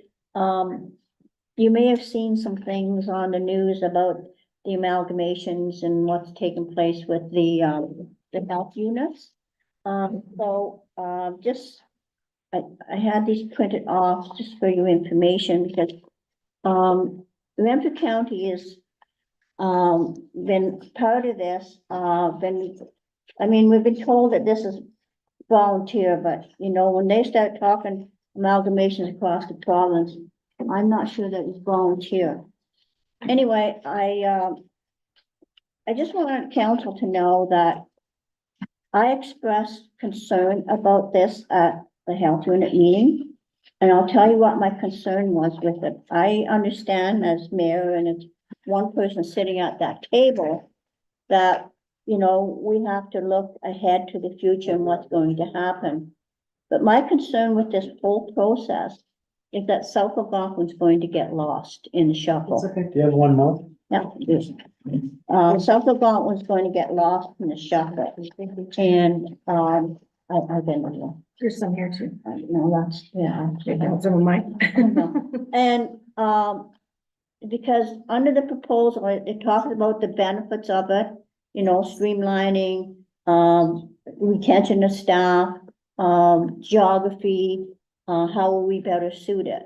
you may have seen some things on the news about the amalgamations and what's taken place with the health units. Just, I had these printed off just for your information because, Renfrew County is, been part of this, we've been told that this is volunteer, but you know, when they start talking amalgamations across the province, I'm not sure that it's volunteer. Anyway, I just wanted council to know that I expressed concern about this at the health unit meeting. And I'll tell you what my concern was with it. I understand as mayor and it's one person sitting at that table that, you know, we have to look ahead to the future and what's going to happen. But my concern with this whole process is that South Algonquin's going to get lost in the shuffle. Do you have one more? Yeah. South Algonquin's going to get lost in the shuffle. And, I've been there. There's some here too. No, that's, yeah. Some of mine. And, because under the proposal, it talks about the benefits of it, you know, streamlining, retention of staff, geography, how are we better suited?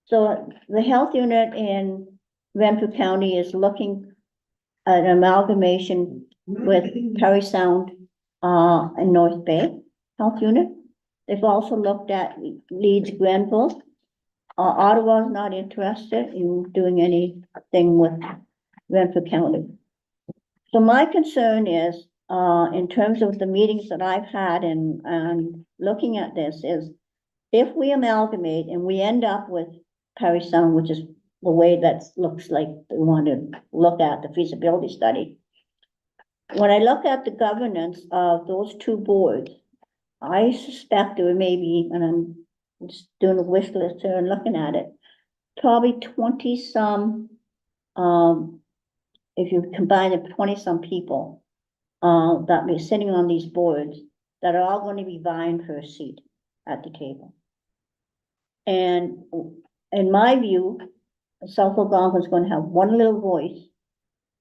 So the health unit in Renfrew County is looking at an amalgamation with Perry Sound, and North Bay Health Unit. They've also looked at Leeds, Grenville. Ottawa's not interested in doing anything with Renfrew County. So my concern is, in terms of the meetings that I've had and looking at this is, if we amalgamate and we end up with Perry Sound, which is the way that looks like they want to look at the feasibility study. When I look at the governance of those two boards, I suspect there may be, and I'm just doing a wish list here and looking at it, probably 20 some, if you combine it, 20 some people that be sitting on these boards that are all going to be vying for a seat at the table. And in my view, South Algonquin is going to have one little voice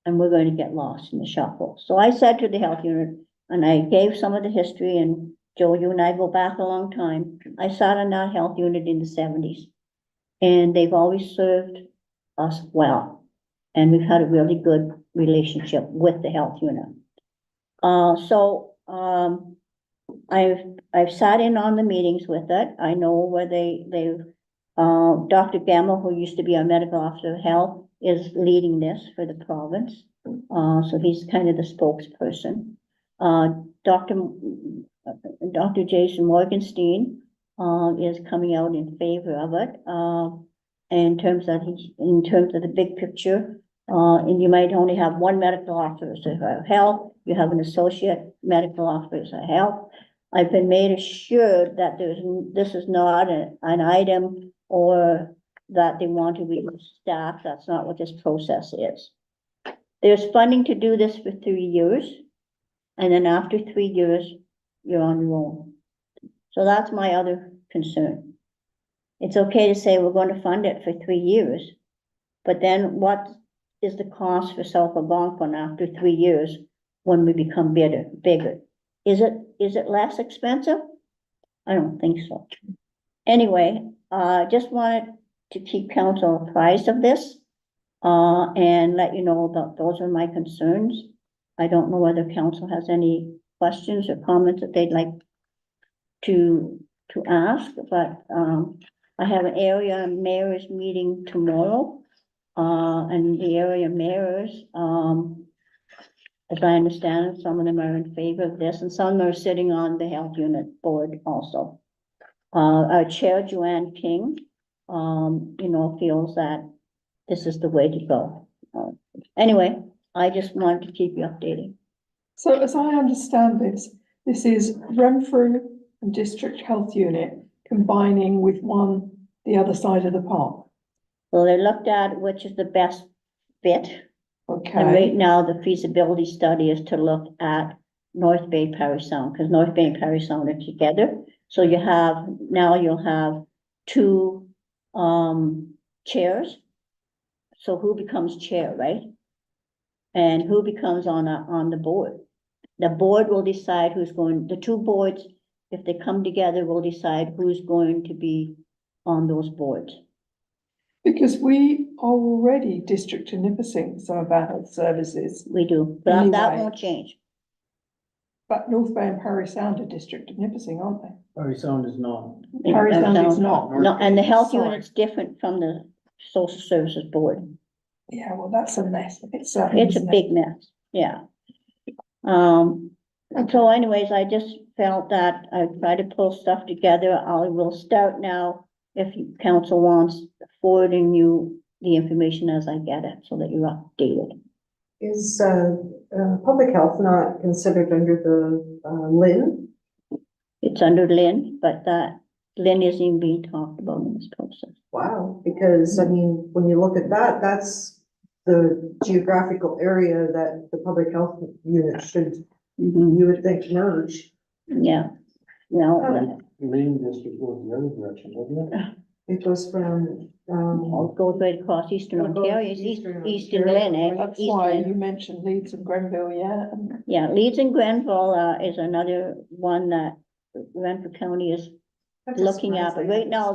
and we're going to get lost in the shuffle. So I said to the health unit, and I gave some of the history, and Joe, you and I go back a long time. I sat in that health unit in the 70s and they've always served us well. And we've had a really good relationship with the health unit. I've sat in on the meetings with it. I know where they've Dr. Gamma, who used to be our medical officer of health, is leading this for the province. So he's kind of the spokesperson. Dr. Jason Morgenstein is coming out in favor of it. In terms of the big picture, and you might only have one medical officer of health. You have an associate medical officer of health. I've been made assured that this is not an item or that they want to reduce staff. That's not what this process is. There's funding to do this for 3 years. And then after 3 years, you're on your own. So that's my other concern. It's okay to say we're going to fund it for 3 years, but then what is the cost for South Algonquin after 3 years when we become bigger? Is it less expensive? I don't think so. Anyway, just wanted to keep council apprised of this, and let you know that those are my concerns. I don't know whether council has any questions or comments that they'd like to ask, but, I have an area mayors meeting tomorrow, and the area mayors, as I understand it, some of them are in favor of this, and some are sitting on the health unit board also. Our chair, Joanne King, feels that this is the way to go. Anyway, I just wanted to keep you updated. So as I understand this, this is Renfrew and District Health Unit combining with the other side of the park. So they looked at which is the best fit. And Okay, right now, the feasibility study is to look at North Bay Parish Sound, because North Bay and Parish Sound are together. So you'll have 2 chairs. So who becomes chair, right? And who becomes on the board? The board will decide the 2 boards, if they come together, will decide who's going to be on those boards. because we are already district to Nipissing, some of our health services, We do, but that Anyway. won't change. but North Bay and Parry Sound are district of Nipissing, aren't they? Parry Sound is not. Parry Sound is not. No, and the health Sorry. unit's different from the social services board. Yeah, well, that's a mess. It's a isn't it? big mess, yeah. And so anyways, I just felt that I try to pull stuff together. I will start now, if council wants, forwarding you the information as I get it, so that you're updated. Is, public health not considered under the, LIN? It's under Lynn, but that Lynn isn't even being talked about in this process. Wow, because I mean, when you look at that, that's the geographical area that the public health unit should, you would think, merge. Yeah, no, Green District goes the other direction, doesn't it? It goes from, it goes right across Eastern It goes Ontario, it's Eastern Eastern Ontario, Lynn, eh? That's East why Lynn. you mentioned Leeds and Grenville, yeah. Yeah, Leeds and Grenville, is another one that Renfrew County is looking at, but right now,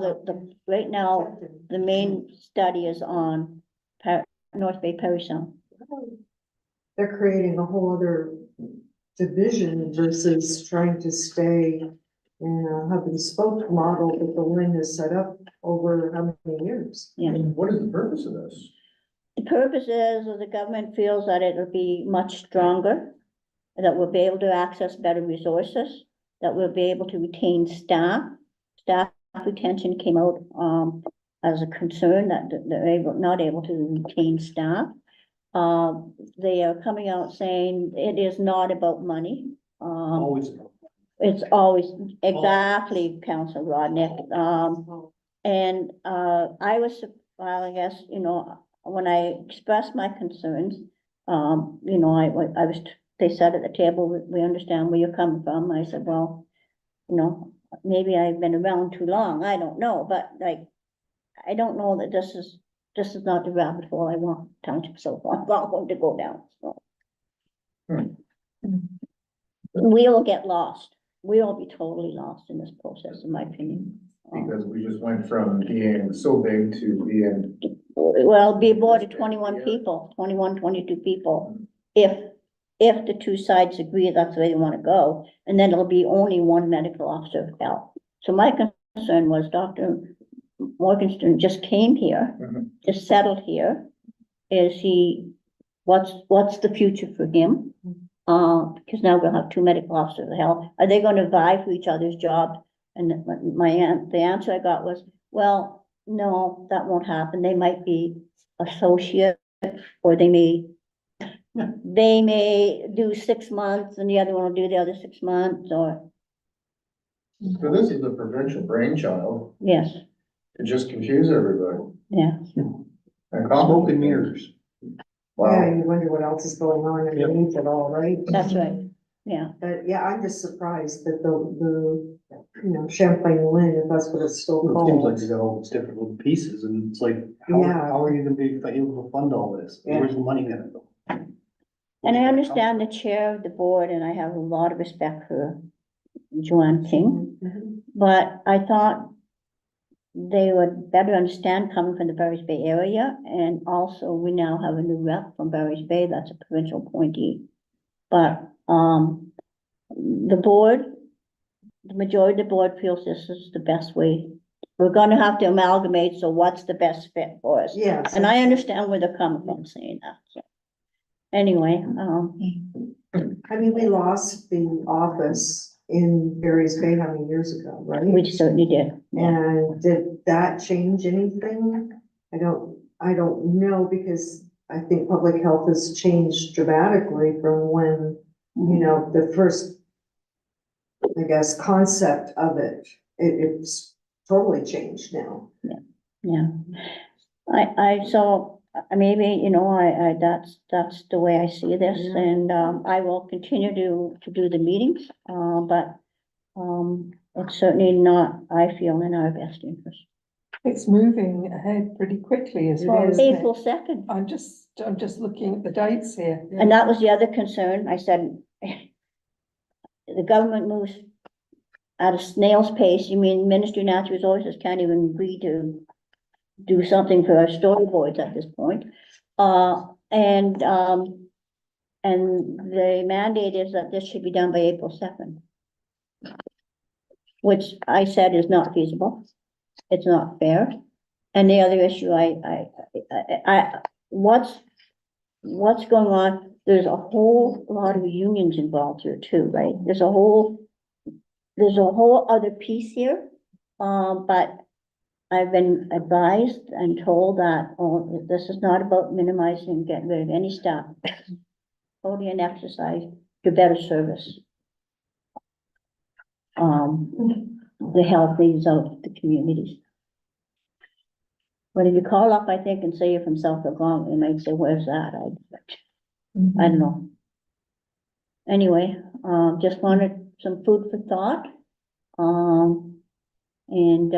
the main study is on North Bay Parish Sound. they're creating a whole other division versus trying to stay in a hub and spoke model that the LIN has set up over how many years? Yeah. What is the purpose of this? The purpose is that the government feels that it'll be much stronger, that we'll be able to access better resources, that we'll be able to retain staff. Staff retention came out, as a concern that they're not able to retain staff. They are coming out saying it is not about money. Always. It's always, exactly, Council Rodnick. And I guess, when I expressed my concerns, they said at the table, we understand where you're coming from. I said, well, maybe I've been around too long. I don't know, but I don't know that this is not the rabbit hole I want township so far. I'm not going to go down, so. We'll get lost. We'll be totally lost in this process, in my opinion. Because we just went from being so big to being. Well, be aboard of 21 people, 21, 22 people, if the 2 sides agree that's the way they want to go, and then it'll be only 1 medical officer of health. So my concern was Dr. Morgenstern just came here, just settled here. What's the future for him? Because now we'll have 2 medical officers of health. Are they going to vie for each other's jobs? And the answer I got was, well, no, that won't happen. They might be associate, or they may do 6 months and the other one will do the other 6 months, or So this is a provincial brainchild Yes, to just confuse everybody yeah. and Smoke and complicate mirrors. things. Yeah, Wow. you wonder what else is going on underneath it all, right? That's right, yeah. But yeah, I'm just surprised that Champlain Lynn, if that's what it's still It seems like called. you got all these different little pieces and it's like, how, Yeah. how are you gonna be able to fund all this? Yeah. Where's the money gonna go? And I understand the chair of the board, and I have a lot of respect for Joanne King, but I thought they would better understand coming from the Barry's Bay area, and also we now have a new rep from Barry's Bay, that's a provincial appointee. But, the board, the majority of the board feels this is the best way. We're gonna have to amalgamate, so what's the best fit for us? Yes. And I understand where they're coming from saying that, so. Anyway, I mean, we lost the office in Barry's Bay how many years ago, right? we certainly did. And did that change anything? I don't know, because I think public health has changed dramatically from when, the first, I guess, concept of it's totally changed now. Yeah. So maybe, that's the way I see this, and, I will continue to do the meetings, but, it's certainly not, I feel, in our best interest. It's moving ahead pretty quickly as It well, is. isn't it? April 2nd, I'm just looking at the dates here. and that was the other concern, I said, the government moves at a snail's pace. You mean Ministry of Natural Resources can't even agree to do something for our storyboards at this point? And the mandate is that this should be done by April 2nd. Which I said is not feasible. It's not fair. And the other issue, what's going on? There's a whole lot of unions involved here too, right? There's a whole other piece here. But I've been advised and told that, this is not about minimizing, getting rid of any staff. Totally an exercise to better service the health needs of the communities. But if you call up, I think, and say you're from South Algonquin, they might say, where's that? I don't know. Anyway, just wanted some food for thought. And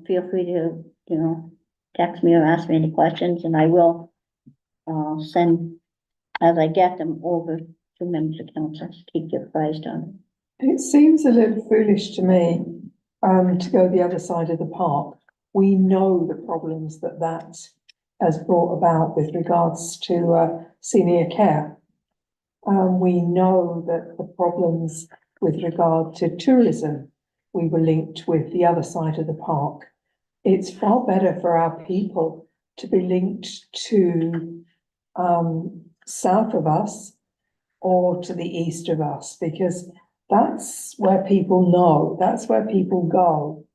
feel free to, text me or ask me any questions, and I will send, as I get them, over to members of council to keep you apprised on. It seems a little foolish to me to go the other side of the park. We know the problems that has brought about with regards to senior care. We know that the problems with regard to tourism, we were linked with the other side of the park. It's far better for our people to be linked to south of us or to the east of us, because that's where people know, that's where people go.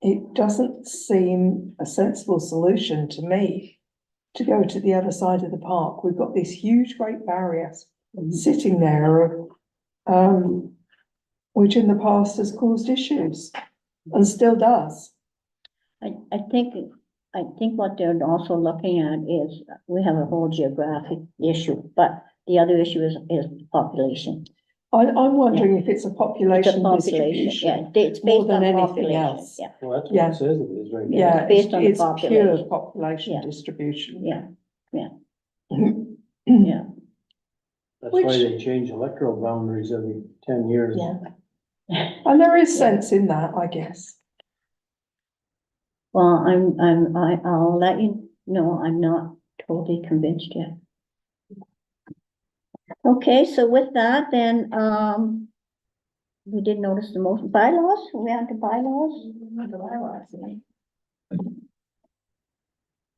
It doesn't seem a sensible solution to me to go to the other side of the park. We've got these huge, great barriers sitting there, which in the past has caused issues and still does. I think what they're also looking at is, we have a whole geographic issue, but the other issue is population. I'm wondering if it's a It's a population population, distribution. yeah, it's more based than on anything population, else. yeah, Well, that's what Yeah. it says it is right now. Yeah. Yeah, based on the it's pure population. population Yeah. distribution. yeah, yeah. That's Which- why they change electoral boundaries every 10 years. Yeah. And there is sense in that, I guess. Well, I'll let you know, I'm not totally convinced yet. Okay, so with that, then, we did notice the most bylaws, we on to bylaws?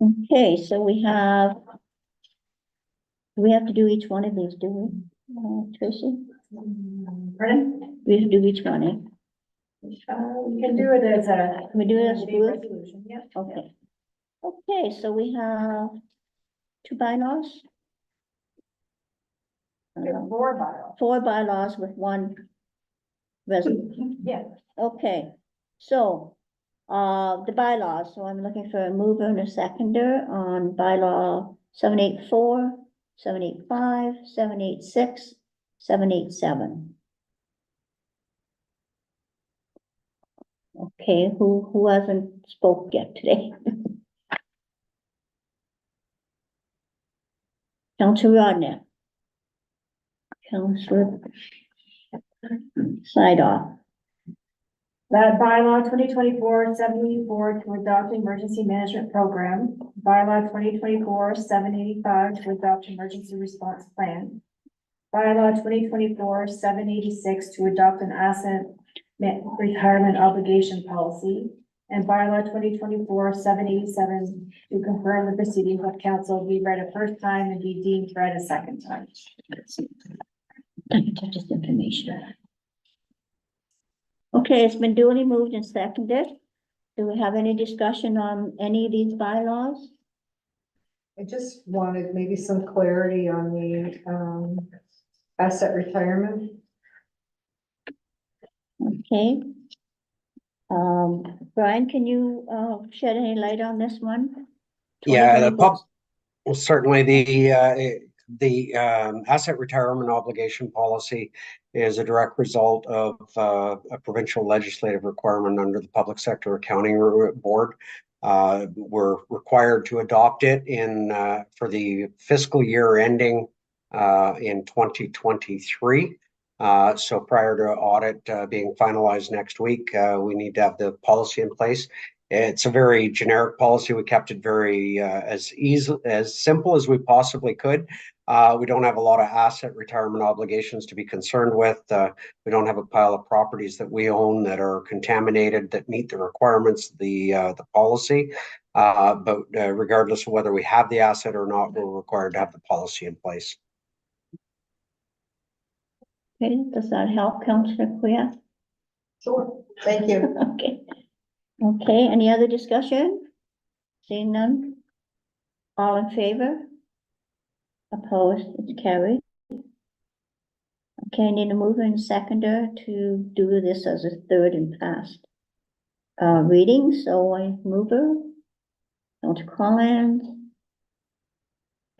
Okay, so we have to do each one of these, do we, Tracy? Pardon? We have to do each one, eh? We can do it as a. Can we do it as a group? Resolution, yeah. Okay. Okay, so we have 2 bylaws. We have 4 bylaws. 4 bylaws with 1 resolution? Yeah. Okay, so, the bylaws, so I'm looking for a mover and a seconder on bylaw 784, 785, 786, 787. Okay, who hasn't spoke yet today? Councilor Rodney. Councilor Sidoff. That bylaw 2024-784 to adopt emergency management program, bylaw 2024-785 to adopt emergency response plan, bylaw 2024-786 to adopt an asset retirement obligation policy, and bylaw 2024-787 to confirm the proceedings of council be read a first time and be deemed read a second time. Just information. Okay, it's been duly moved and seconded. Do we have any discussion on any of these bylaws? I just wanted maybe some clarity on the, asset retirement. Okay. Brian, can you, shed any light on this one? Yeah, the 2024. well, certainly the asset retirement obligation policy is a direct result of a provincial legislative requirement under the Public Sector Accounting Board. We're required to adopt it for the fiscal year ending in 2023. So prior to audit being finalized next week, we need to have the policy in place. It's a very generic policy. We kept it very as simple as we possibly could. We don't have a lot of asset retirement obligations to be concerned with. We don't have a pile of properties that we own that are contaminated that meet the requirements of the policy. But regardless of whether we have the asset or not, we're required to have the policy in place. Okay, does that help, Councillor Kuya? Sure. Thank you. Okay. Okay, any other discussion? Seeing none? All in favor? Opposed? It's carried. Okay, I need a mover and seconder to do this as a third and last reading, so I mover. Councillor Collins.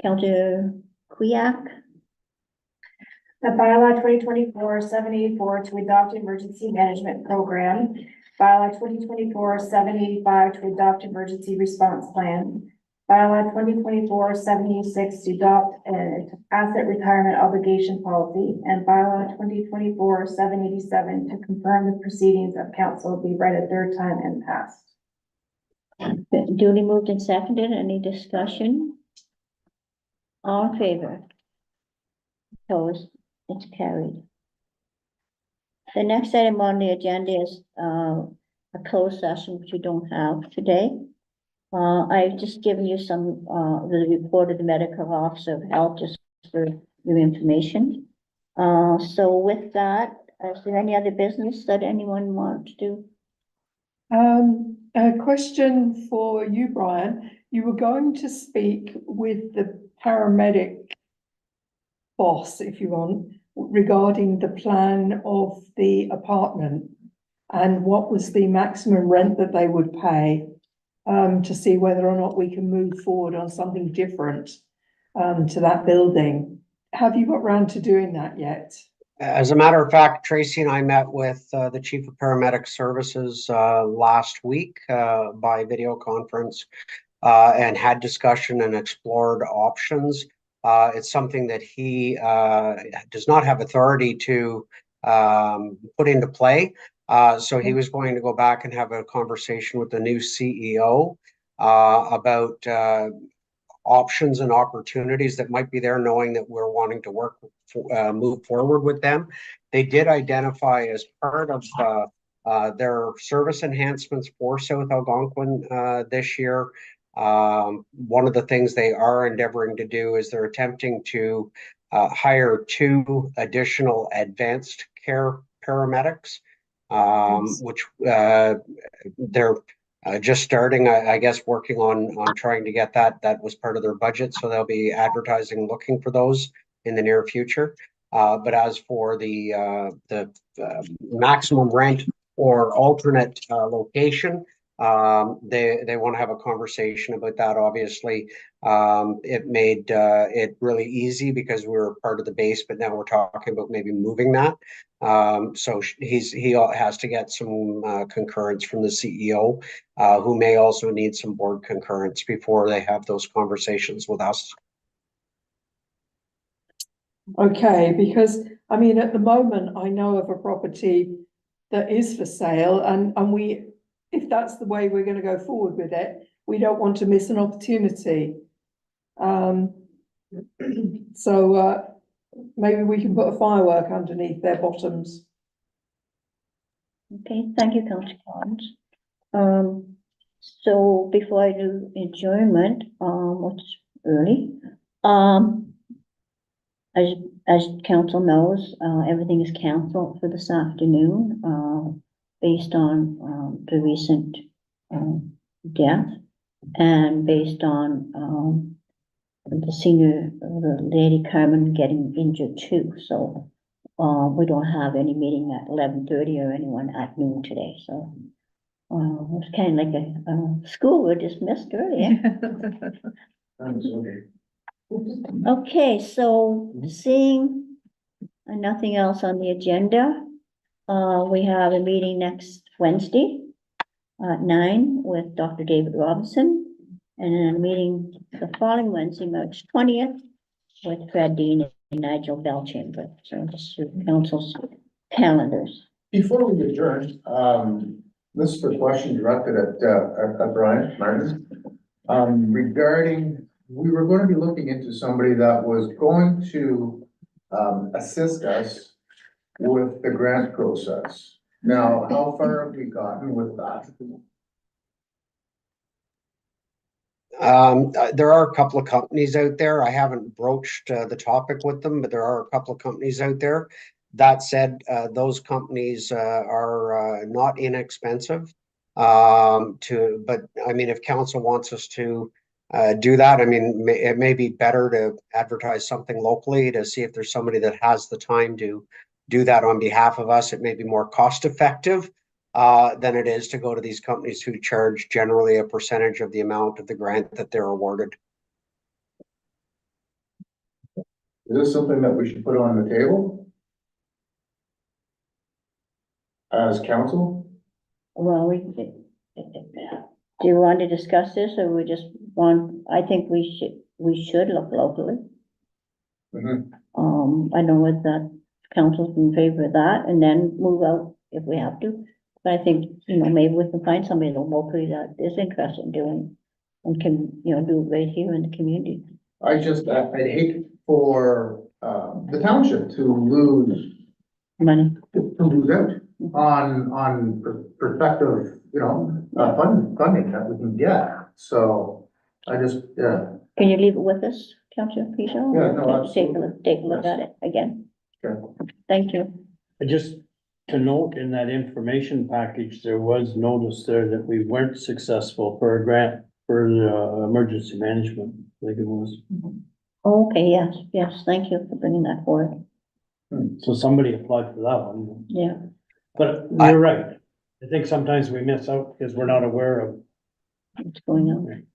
Councillor Kuyak. The bylaw 2024-784 to adopt emergency management program, bylaw 2024-785 to adopt emergency response plan, bylaw 2024-786 to adopt an asset retirement obligation policy, and bylaw 2024-787 to confirm the proceedings of council be read a third time and passed. Duly moved and seconded. Any discussion? All in favor? Opposed? It's carried. The next item on the agenda is a closed session, which we don't have today. I've just given you some the report of the medical officer of health just for your information. So with that, is there any other business that anyone wants to? A question for you, Brian. You were going to speak with the paramedic boss, if you want, regarding the plan of the apartment and what was the maximum rent that they would pay, to see whether or not we can move forward on something different to that building. Have you got round to doing that yet? As a matter of fact, Tracy and I met with the Chief of Paramedic Services last week by video conference and had discussion and explored options. It's something that he does not have authority to put into play. So he was going to go back and have a conversation with the new CEO about options and opportunities that might be there, knowing that we're wanting to move forward with them. They did identify as part of their service enhancements for South Algonquin this year. One of the things they are endeavoring to do is they're attempting to hire 2 additional advanced care paramedics, which they're just starting, I guess, working on trying to get that. That was part of their budget, so they'll be advertising, looking for those in the near future. But as for the maximum rent or alternate location, they want to have a conversation about that. Obviously, it made it really easy because we were part of the base, but now we're talking about maybe moving that. So he has to get some concurrence from the CEO, who may also need some board concurrence before they have those conversations with us. Okay, because I mean, at the moment, I know of a property that is for sale and we, if that's the way we're going to go forward with it, we don't want to miss an opportunity. So maybe we can put a firework underneath their bottoms. Okay, thank you, Councillor Collins. So before I do adjournment, it's early, as council knows, everything is canceled for this afternoon, based on, the recent, death and based on, the lady Carmen getting injured too, so, we don't have any meeting at 11:30 or anyone at noon today, so. It's kind of like a school, we're dismissed earlier. Okay, so seeing nothing else on the agenda, we have a meeting next Wednesday at 9 with Dr. David Robinson, and then a meeting the following Wednesday, March 20th, with Fred Dean and Nigel Belchamber. So just council's calendars. Before we adjourn, this is a question directed at Brian Martin. Regarding, we were going to be looking into somebody that was going to assist us with the grant process. Now, how far have we gotten with that? There are a couple of companies out there. I haven't broached the topic with them, but there are a couple of companies out there. That said, those companies are not inexpensive. But I mean, if council wants us to do that, I mean, it may be better to advertise something locally to see if there's somebody that has the time to do that on behalf of us. It may be more cost effective than it is to go to these companies who charge generally a percentage of the amount of the grant that they're awarded. Is this something that we should put on the table as council? Well, do you want to discuss this, or we just want, I think we should look locally. I know with that council's in favor of that, and then move out if we have to. But I think, maybe we can find somebody locally that is interested in doing and can, do it right here in the community. I'd hate for the township to lose money, to lose out on prospective, funding that we can get. So I just, Can you leave it with us, Councillor Pizzo? Yeah, no, absolutely. Take a look at it again. Okay. Thank you. Just to note, in that information package, there was notice there that we weren't successful for a grant for the emergency management, I think it was. Okay, yes, thank you for bringing that forward. So somebody applied for that one. Yeah. But you're right. I think sometimes we miss out because we're not aware of what's going on.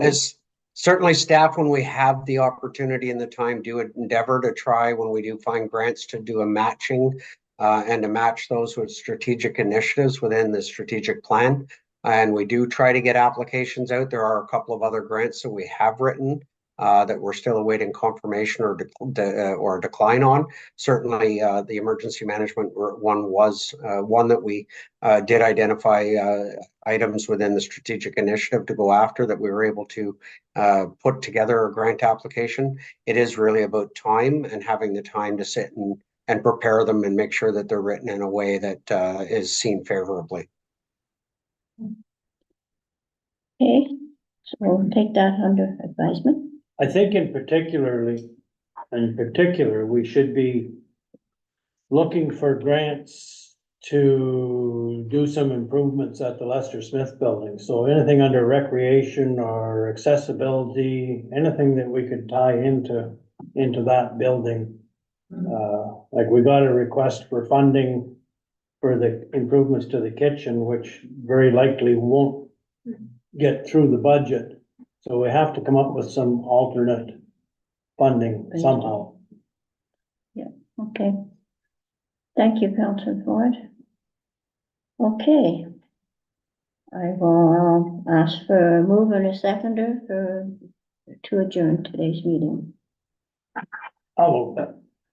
As certainly staff, when we have the opportunity and the time, do endeavor to try, when we do find grants, to do a matching and to match those with strategic initiatives within the strategic plan. And we do try to get applications out. There are a couple of other grants that we have written that we're still awaiting confirmation or decline on. Certainly, the emergency management one was one that we did identify items within the strategic initiative to go after, that we were able to put together a grant application. It is really about time and having the time to sit and prepare them and make sure that they're written in a way that is seen favorably. Okay, so we'll take that under advisement. I think in particular, we should be looking for grants to do some improvements at the Lester Smith building. So anything under recreation or accessibility, anything that we could tie into that building Like we got a request for funding for the improvements to the kitchen, which very likely won't get through the budget. So we have to come up with some alternate funding somehow. Okay. Thank you, Councillor Ford. Okay. I will ask for a mover and a seconder to adjourn today's meeting. Oh,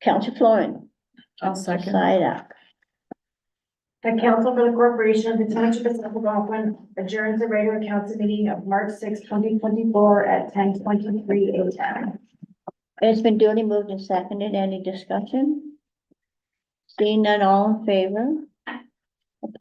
Councillor Florin. I'll second. Sidak. The council for the corporation of the township of South Algonquin adjourns the regular council meeting of March 6, 2024 at 10:23 a.m. It's been duly moved and seconded. Any discussion? Seeing none, all in favor?